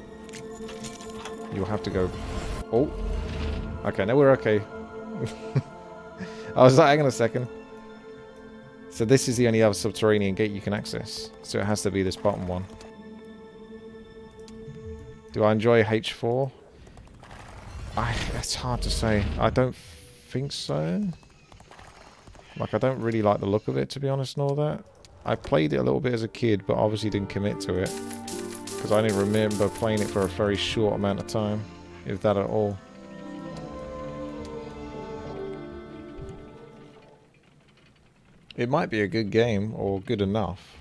You'll have to go... Oh. Okay, now we're okay. I was like, hang on a second. So this is the only other subterranean gate you can access. So it has to be this bottom one. Do I enjoy H4? It's hard to say. I don't think so. Like, I don't really like the look of it, to be honest, and all that. I played it a little bit as a kid, but obviously didn't commit to it. Because I didn't remember playing it for a very short amount of time, if that at all. It might be a good game, or good enough,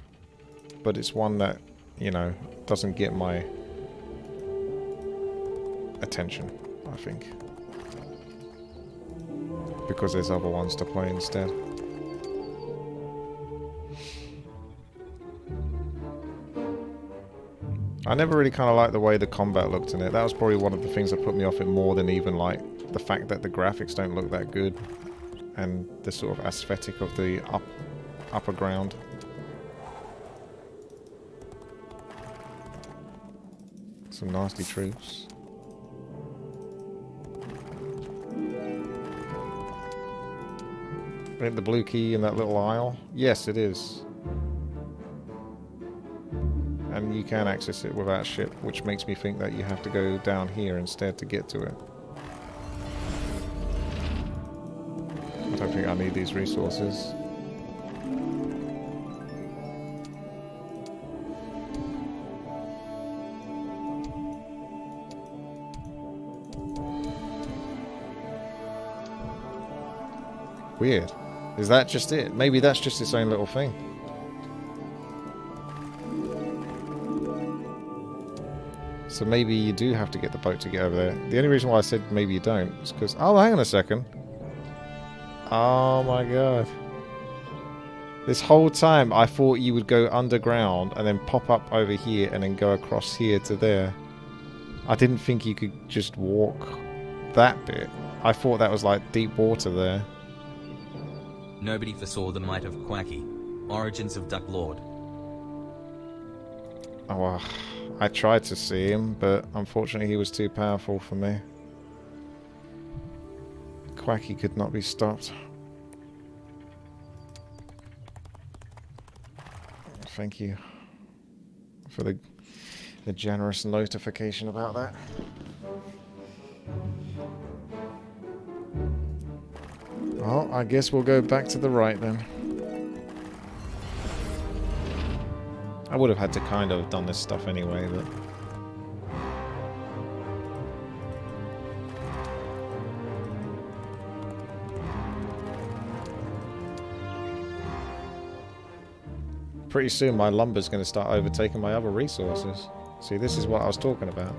but it's one that, you know, doesn't get my attention, I think. Because there's other ones to play instead. I never really kind of liked the way the combat looked in it. That was probably one of the things that put me off it more than even, like, the fact that the graphics don't look that good. And the sort of aesthetic of the upper ground. Some nasty troops. Isn't the blue key in that little aisle? Yes, it is. And you can access it without ship, which makes me think that you have to go down here instead to get to it. I don't think I need these resources. Weird. Is that just it? Maybe that's just its own little thing. So maybe you do have to get the boat to get over there. The only reason why I said maybe you don't is because... Oh, hang on a second. Oh my god. This whole time I thought you would go underground and then pop up over here and then go across here to there. I didn't think you could just walk that bit. I thought that was like deep water there. Nobody foresaw the might of Quacky. Origins of Duck Lord. Oh, well, I tried to see him, but unfortunately he was too powerful for me. Quacky could not be stopped. Thank you for the generous notification about that. Well, I guess we'll go back to the right then. I would have had to kind of have done this stuff anyway, but... pretty soon my lumber's going to start overtaking my other resources. See, this is what I was talking about.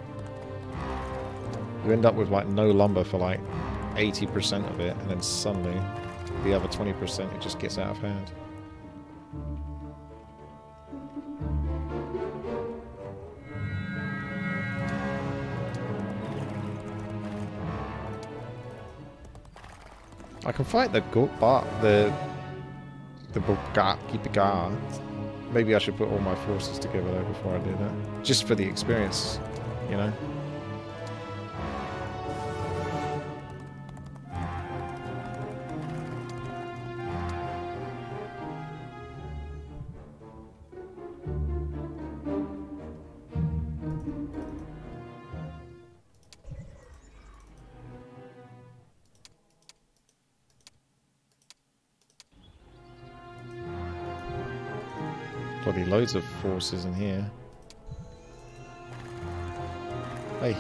You end up with like no lumber for like 80% of it, and then suddenly the other 20% it just gets out of hand. I can fight the Gipigar. Maybe I should put all my forces together though before I do that. Just for the experience, you know? Bloody loads of forces in here. Hey.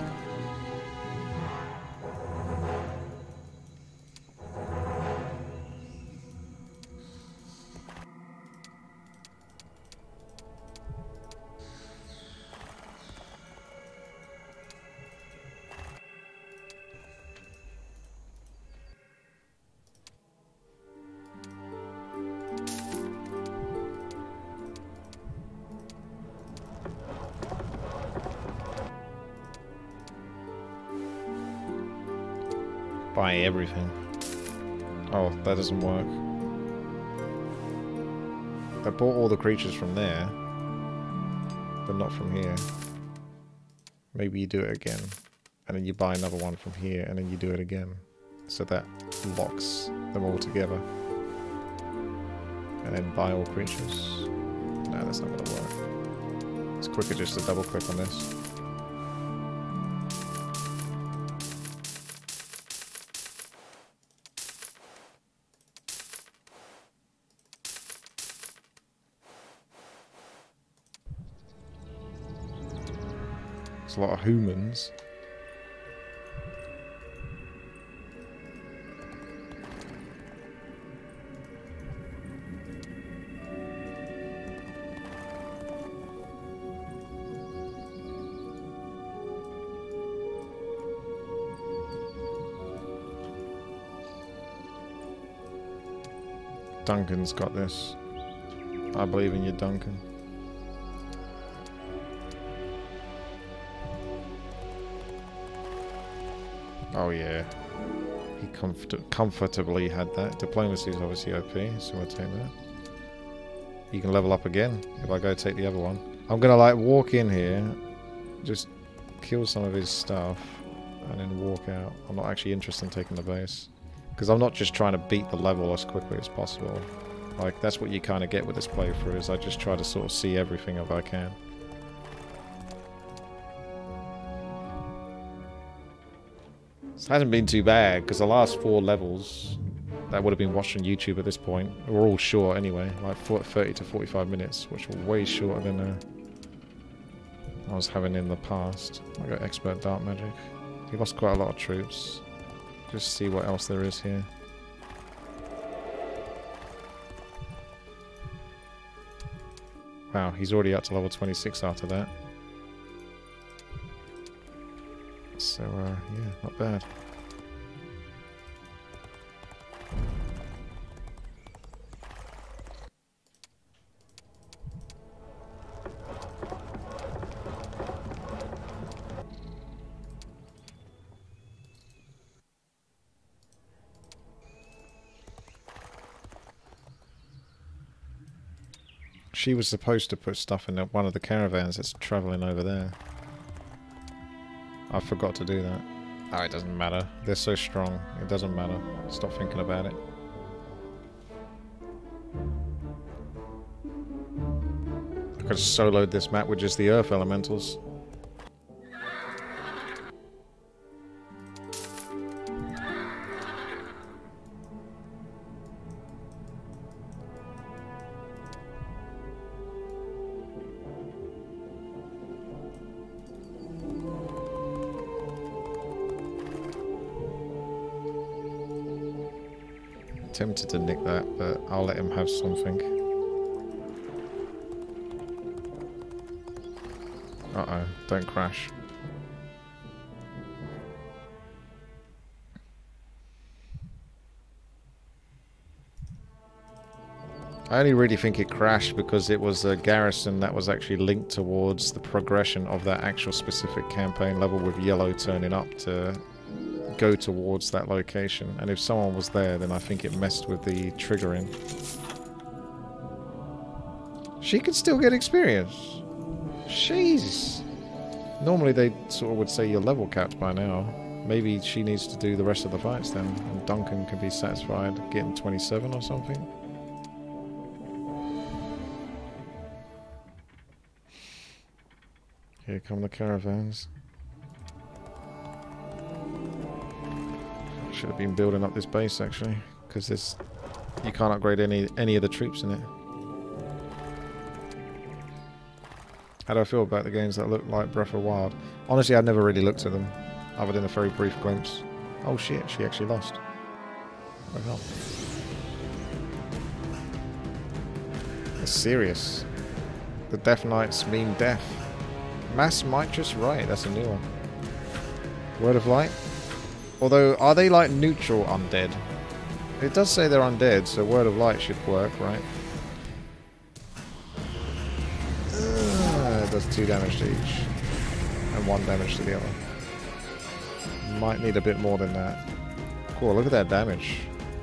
Buy everything. Oh, that doesn't work. I bought all the creatures from there, but not from here. Maybe you do it again, and then you buy another one from here, and then you do it again. So that locks them all together. And then buy all creatures. No, that's not gonna work. It's quicker just to double click on this. There's a lot of humans. Duncan's got this. I believe in you, Duncan. Oh yeah, he comfortably had that. Diplomacy is obviously OP, so we'll take that. You can level up again if I go take the other one. I'm gonna like walk in here, just kill some of his stuff, and then walk out. I'm not actually interested in taking the base, because I'm not just trying to beat the level as quickly as possible. Like, that's what you kind of get with this playthrough, is I just try to sort of see everything if I can. This hasn't been too bad, because the last 4 levels that would have been watched on YouTube at this point were all short anyway, like 30 to 45 minutes, which were way shorter than I was having in the past. I got expert dark magic. He lost quite a lot of troops. Just see what else there is here. Wow, he's already up to level 26 after that. So, yeah, not bad. She was supposed to put stuff in one of the caravans that's travelling over there. I forgot to do that. Oh, it doesn't matter. They're so strong. It doesn't matter. Stop thinking about it. I could have soloed this map with just the Earth Elementals. Tempted to nick that, but I'll let him have something. Uh-oh, don't crash. I only really think it crashed because it was a garrison that was actually linked towards the progression of that actual specific campaign level, with yellow turning up to go towards that location, and if someone was there, then I think it messed with the triggering. She could still get experience. Jeez. Normally they sort of would say you're level capped by now. Maybe she needs to do the rest of the fights then, and Duncan can be satisfied getting 27 or something. Here come the caravans. Should have been building up this base actually, because this you can't upgrade any of the troops in it. How do I feel about the games that look like Breath of the Wild? Honestly, I've never really looked at them, other than a very brief glimpse. Oh shit, she actually lost. What the hell? It's serious. The Death Knights mean death. Mass Mitress, right, that's a new one. Word of Light. Although, are they like neutral undead? It does say they're undead, so Word of Light should work, right? It does 2 damage to each. And 1 damage to the other. Might need a bit more than that. Cool, look at that damage.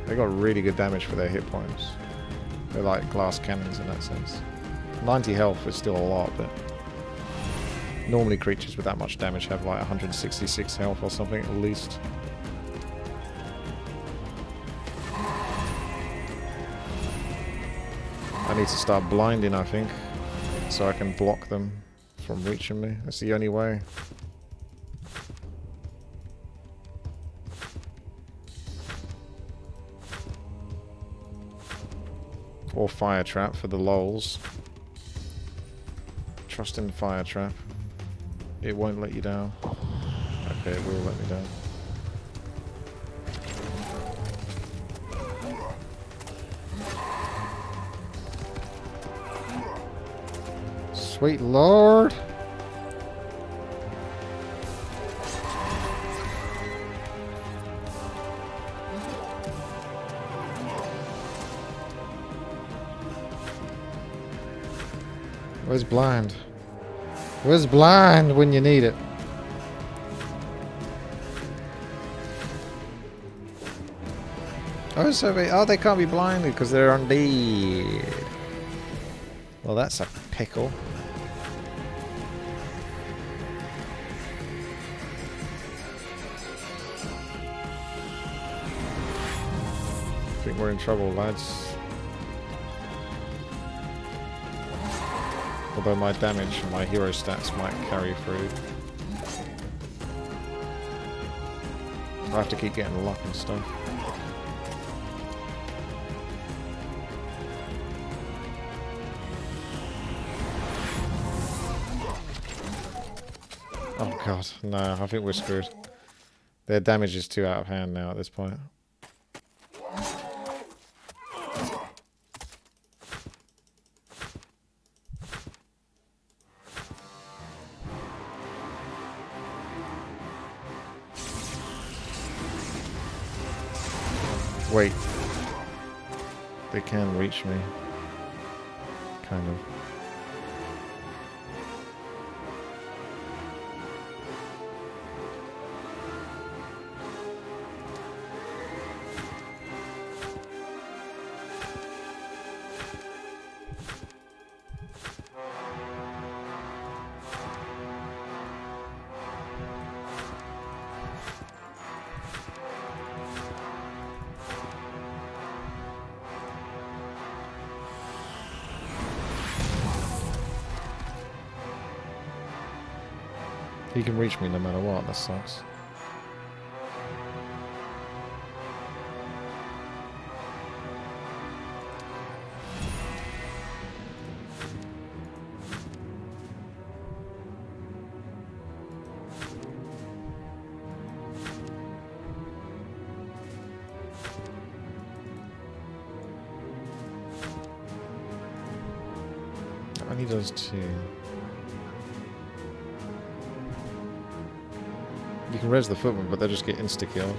They got really good damage for their hit points. They're like glass cannons in that sense. 90 health is still a lot, but normally creatures with that much damage have like 166 health or something at least. I need to start blinding, I think, so I can block them from reaching me. That's the only way. Or Fire Trap for the lols. Trust in Fire Trap. It won't let you down. Okay, it will let me down. Sweet Lord! Where's blind? Where's blind when you need it? Oh, so they can't be blinded because they're undead. Well, that's a pickle. I think we're in trouble, lads. Although my damage and my hero stats might carry through. I have to keep getting luck and stuff. Oh god, no, I think we're screwed. Their damage is too out of hand now at this point. Wait. They can reach me. Kind of. He can reach me no matter what, that sucks. Only does 2. You can res the footman, but they'll just get insta-killed.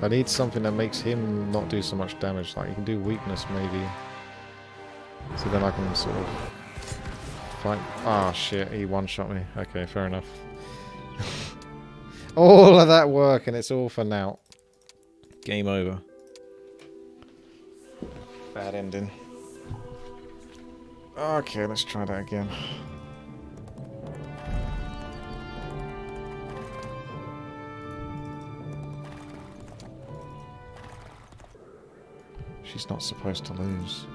I need something that makes him not do so much damage. Like, you can do weakness, maybe. So then I can sort of fight. Ah, shit, he one-shot me. Okay, fair enough. All of that work, and it's all for now. Game over. Bad ending. Okay, let's try that again. She's not supposed to lose.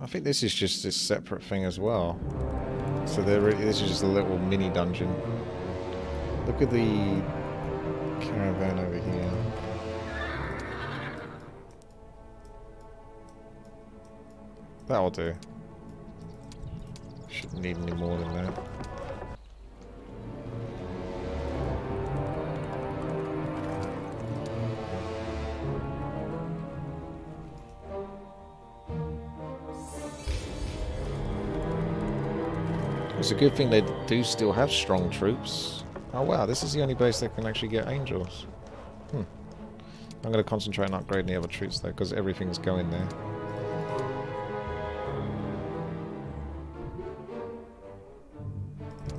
I think this is just a separate thing as well. So this is just a little mini dungeon. Look at the caravan over here. That'll do. Shouldn't need any more than that. It's a good thing they do still have strong troops. Oh wow, this is the only base that can actually get angels. I'm going to concentrate on upgrading the other troops though, because everything's going there.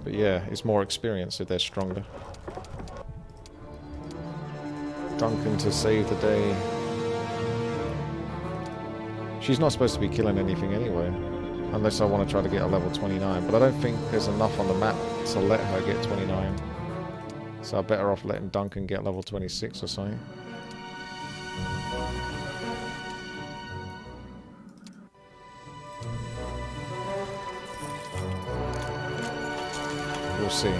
But yeah, it's more experience if they're stronger. Duncan to save the day. She's not supposed to be killing anything anyway. Unless I want to try to get a level 29. But I don't think there's enough on the map to let her get 29. So I'm better off letting Duncan get level 26 or something. We'll see.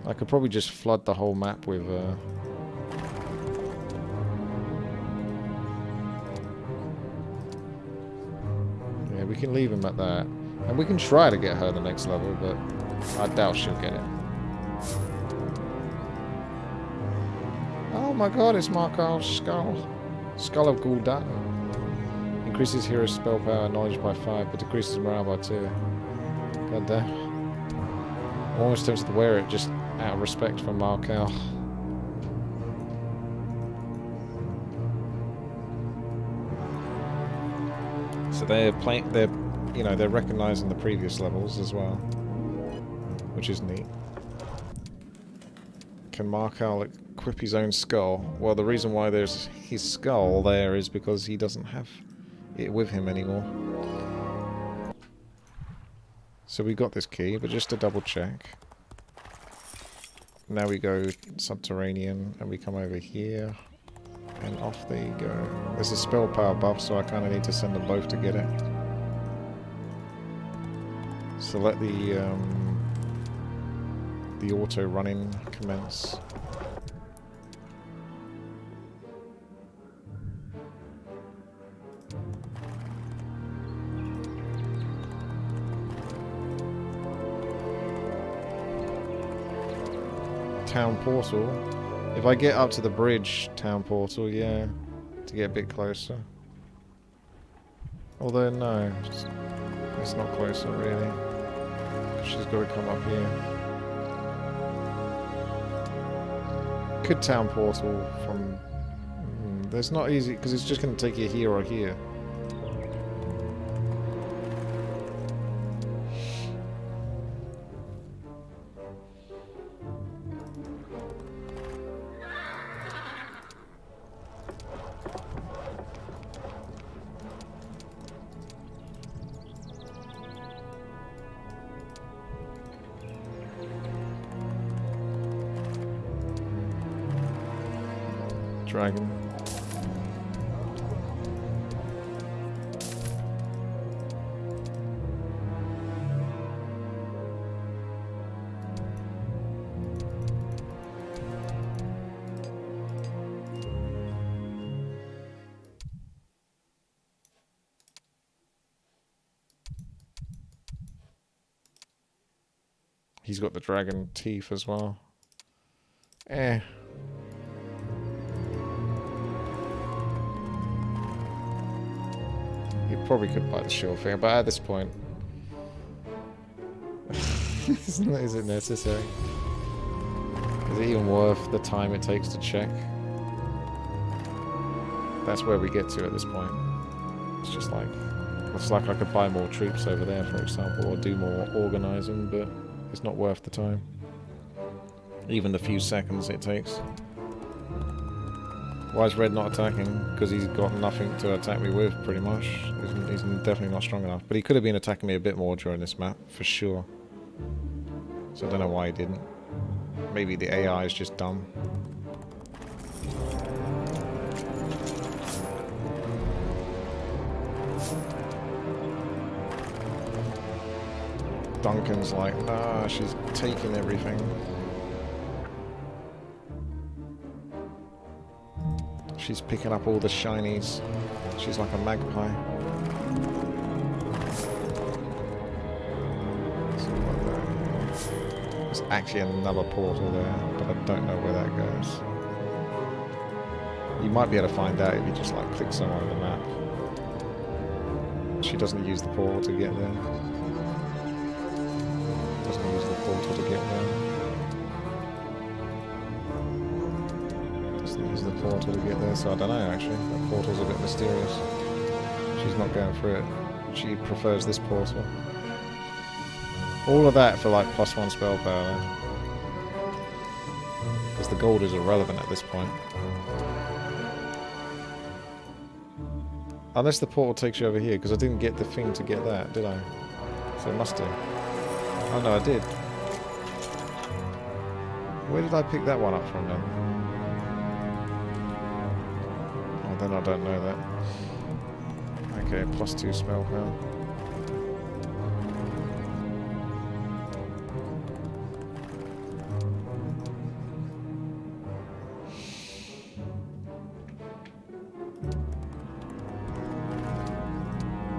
I could probably just flood the whole map with yeah, we can leave him at that. And we can try to get her the next level, but I doubt she'll get it. Oh my god, it's Markar's skull. Skull of Gul'dan. Increases hero spell power and knowledge by 5, but decreases morale by 2. God damn. I'm almost tempted to wear it just out of respect for Markal. So they're playing, they're recognizing the previous levels as well, which is neat. Can Markal equip his own skull? Well, the reason why there's his skull there is because he doesn't have it with him anymore. So we got this key, but just to double check. Now we go Subterranean, and we come over here, and off they go. There's a spell power buff, so I kind of need to send them both to get it. So let the auto running commence. Town portal. If I get up to the bridge, town portal, yeah, to get a bit closer. Although no, it's not closer really. She's got to come up here. Could town portal from... There's not easy, because it's just going to take you here or here. Dragon. He's got the dragon teeth as well. Eh. You probably could buy the shield thing, but at this point... is it necessary? Is it even worth the time it takes to check? That's where we get to at this point. It's just like... It's like I could buy more troops over there, for example, or do more organising, but it's not worth the time. Even the few seconds it takes. Why is Red not attacking? Because he's got nothing to attack me with, pretty much. He's definitely not strong enough. But he could have been attacking me a bit more during this map, for sure. So I don't know why he didn't. Maybe the AI is just dumb. Duncan's like, nah, she's taking everything. She's picking up all the shinies. She's like a magpie. There's actually another portal there, but I don't know where that goes. You might be able to find out if you just like click somewhere on the map. She doesn't use the portal to get there. Doesn't use the portal to get there. Use the portal to get there, so I don't know actually. That portal's a bit mysterious. She's not going through it. She prefers this portal. All of that for like +1 spell power. Because the gold is irrelevant at this point. Unless the portal takes you over here, because I didn't get the thing to get that, did I? So it must do. Oh no, I did. Where did I pick that one up from then? Then I don't know that. Okay, +2 spell power.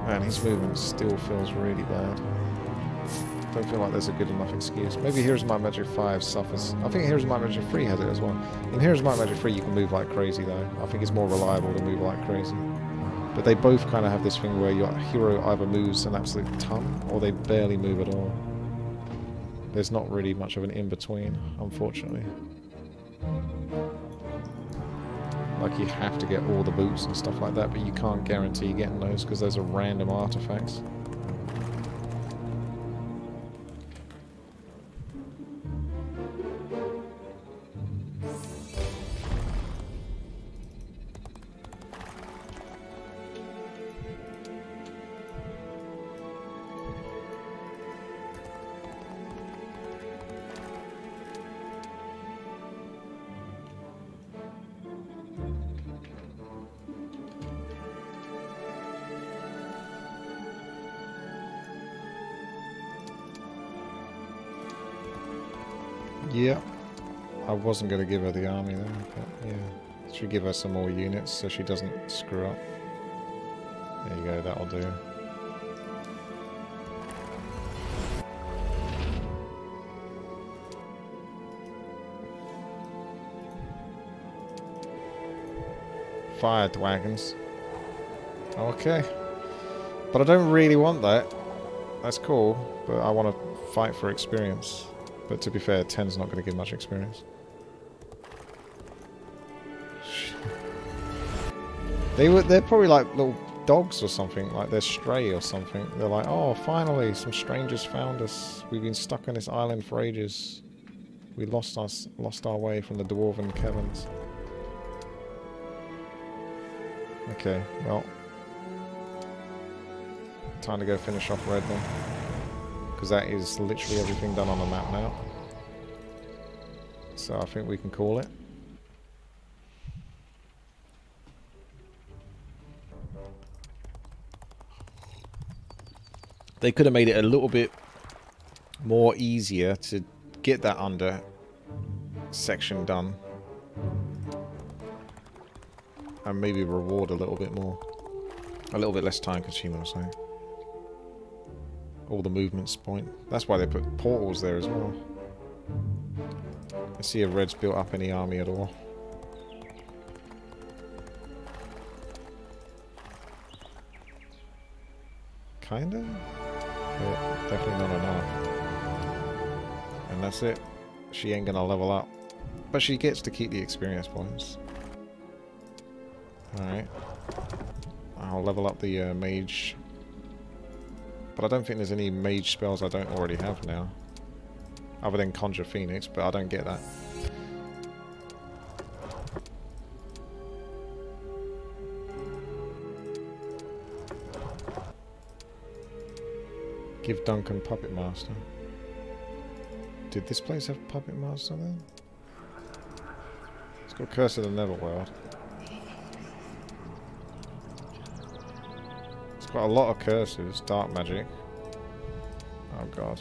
Man, his movement still feels really bad. Don't feel like there's a good enough excuse. Maybe Heroes Might Magic 5 suffers. I think Heroes Might Magic 3 has it as well. In Heroes Might Magic 3 you can move like crazy though. I think it's more reliable to move like crazy. But they both kind of have this thing where your hero either moves an absolute ton or they barely move at all. There's not really much of an in-between, unfortunately. Like you have to get all the boots and stuff like that, but you can't guarantee getting those because those are random artifacts. Yeah, I wasn't going to give her the army though, but yeah. Should give her some more units so she doesn't screw up. There you go, that'll do. Fire wagons. Okay. But I don't really want that. That's cool, but I want to fight for experience. But to be fair, 10's not going to give much experience. They're probably like little dogs or something, like they're stray or something. They're like, oh, finally, some strangers found us. We've been stuck on this island for ages. We lost our way from the dwarven caverns. Okay, well, time to go finish off Red then, because that is literally everything done on the map now. So I think we can call it. They could have made it a little bit more easier to get that under section done. And maybe reward a little bit more. A little bit less time consuming or something. All the movements point. That's why they put portals there as well. Let's see if Red's built up any army at all. Kinda? But definitely not enough. And that's it. She ain't gonna level up. But she gets to keep the experience points. Alright. I'll level up the mage. But I don't think there's any mage spells I don't already have now. Other than Conjure Phoenix, but I don't get that. Give Duncan Puppet Master. Did this place have Puppet Master then? It's got Curse of the Netherworld. It's got a lot of curses, dark magic. Oh god.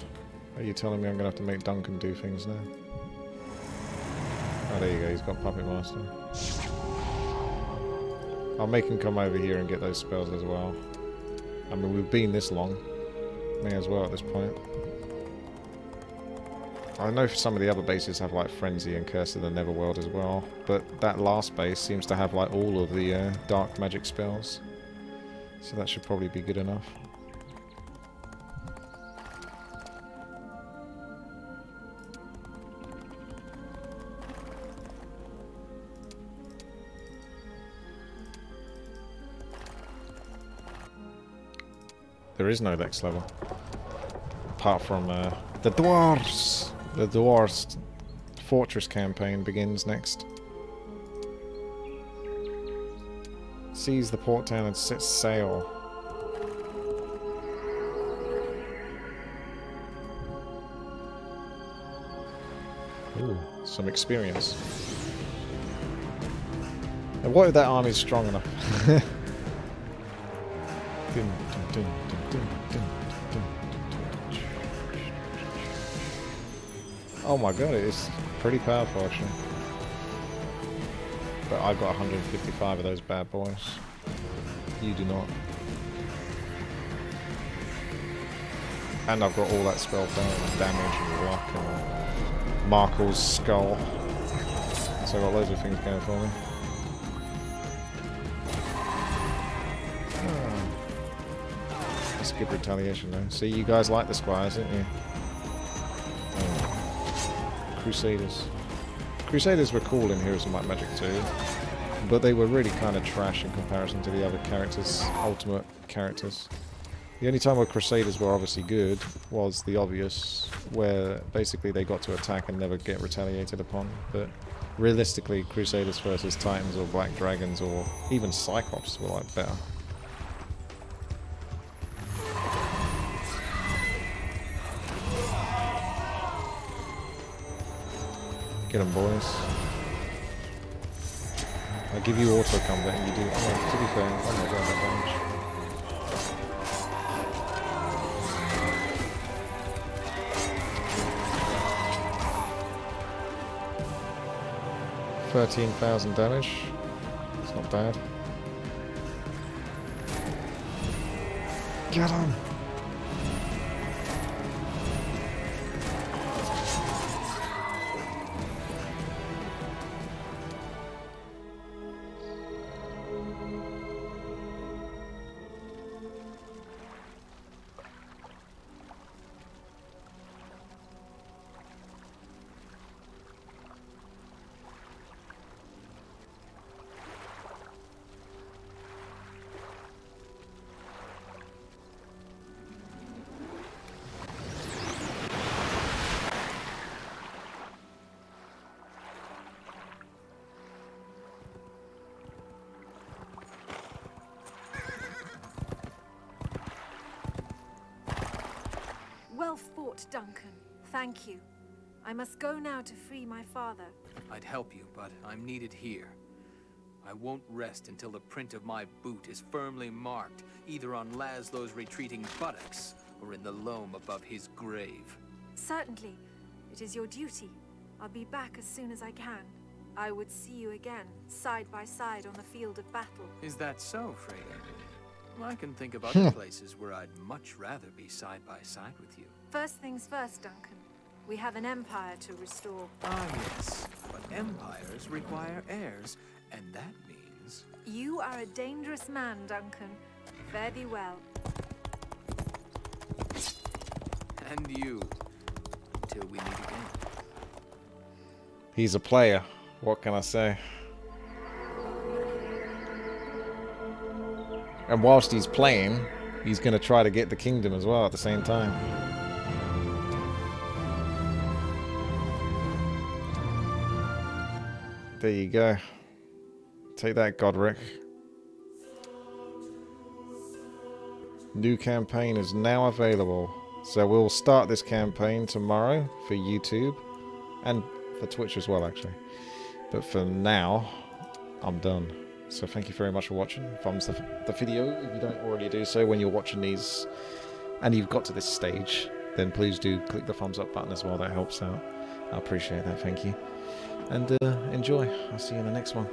Are you telling me I'm going to have to make Duncan do things now? Oh, there you go, he's got Puppet Master. I'll make him come over here and get those spells as well. I mean, we've been this long. May as well at this point. I know some of the other bases have like Frenzy and Curse of the Netherworld as well, but that last base seems to have like all of the dark magic spells. So that should probably be good enough. There is no next level. Apart from the Dwarves! The Dwarves Fortress campaign begins next. Seize the port town and set sail. Ooh, some experience. And what if that army's strong enough? Oh my god, it is pretty powerful actually. But I've got 155 of those bad boys. You do not. And I've got all that spell power and damage and luck and Markle's skull. So I've got loads of things going for me. That's good retaliation though. See, you guys like the squires, didn't you? Crusaders. Crusaders were cool in Heroes of Might and Magic 2, but they were really kind of trash in comparison to the other characters, ultimate characters. The only time where Crusaders were obviously good was the obvious, where basically they got to attack and never get retaliated upon, but realistically Crusaders versus Titans or Black Dragons or even Cyclops were like better. Get them, boys. I give you auto combat and you do. Oh, to be fair, oh my god, that damage. 13,000 damage. It's not bad. Get him! fought, Duncan. Thank you. I must go now to free my father. I'd help you, but I'm needed here. I won't rest until the print of my boot is firmly marked, either on Laszlo's retreating buttocks or in the loam above his grave. Certainly. It is your duty. I'll be back as soon as I can. I would see you again, side by side on the field of battle. Is that so, Freyda? I can think of other places where I'd much rather be side by side with you. First things first, Duncan. We have an empire to restore. Ah, yes. But empires require heirs, and that means... You are a dangerous man, Duncan. Fare thee well. And you. Until we meet again. He's a player. What can I say? And whilst he's playing, he's going to try to get the kingdom as well at the same time. There you go. Take that, Godric. New campaign is now available. So we'll start this campaign tomorrow for YouTube. And for Twitch as well, actually. But for now, I'm done. So thank you very much for watching. Thumbs the video if you don't already do so when you're watching these and you've got to this stage. Then please do click the thumbs up button as well. That helps out. I appreciate that. Thank you. And enjoy. I'll see you in the next one.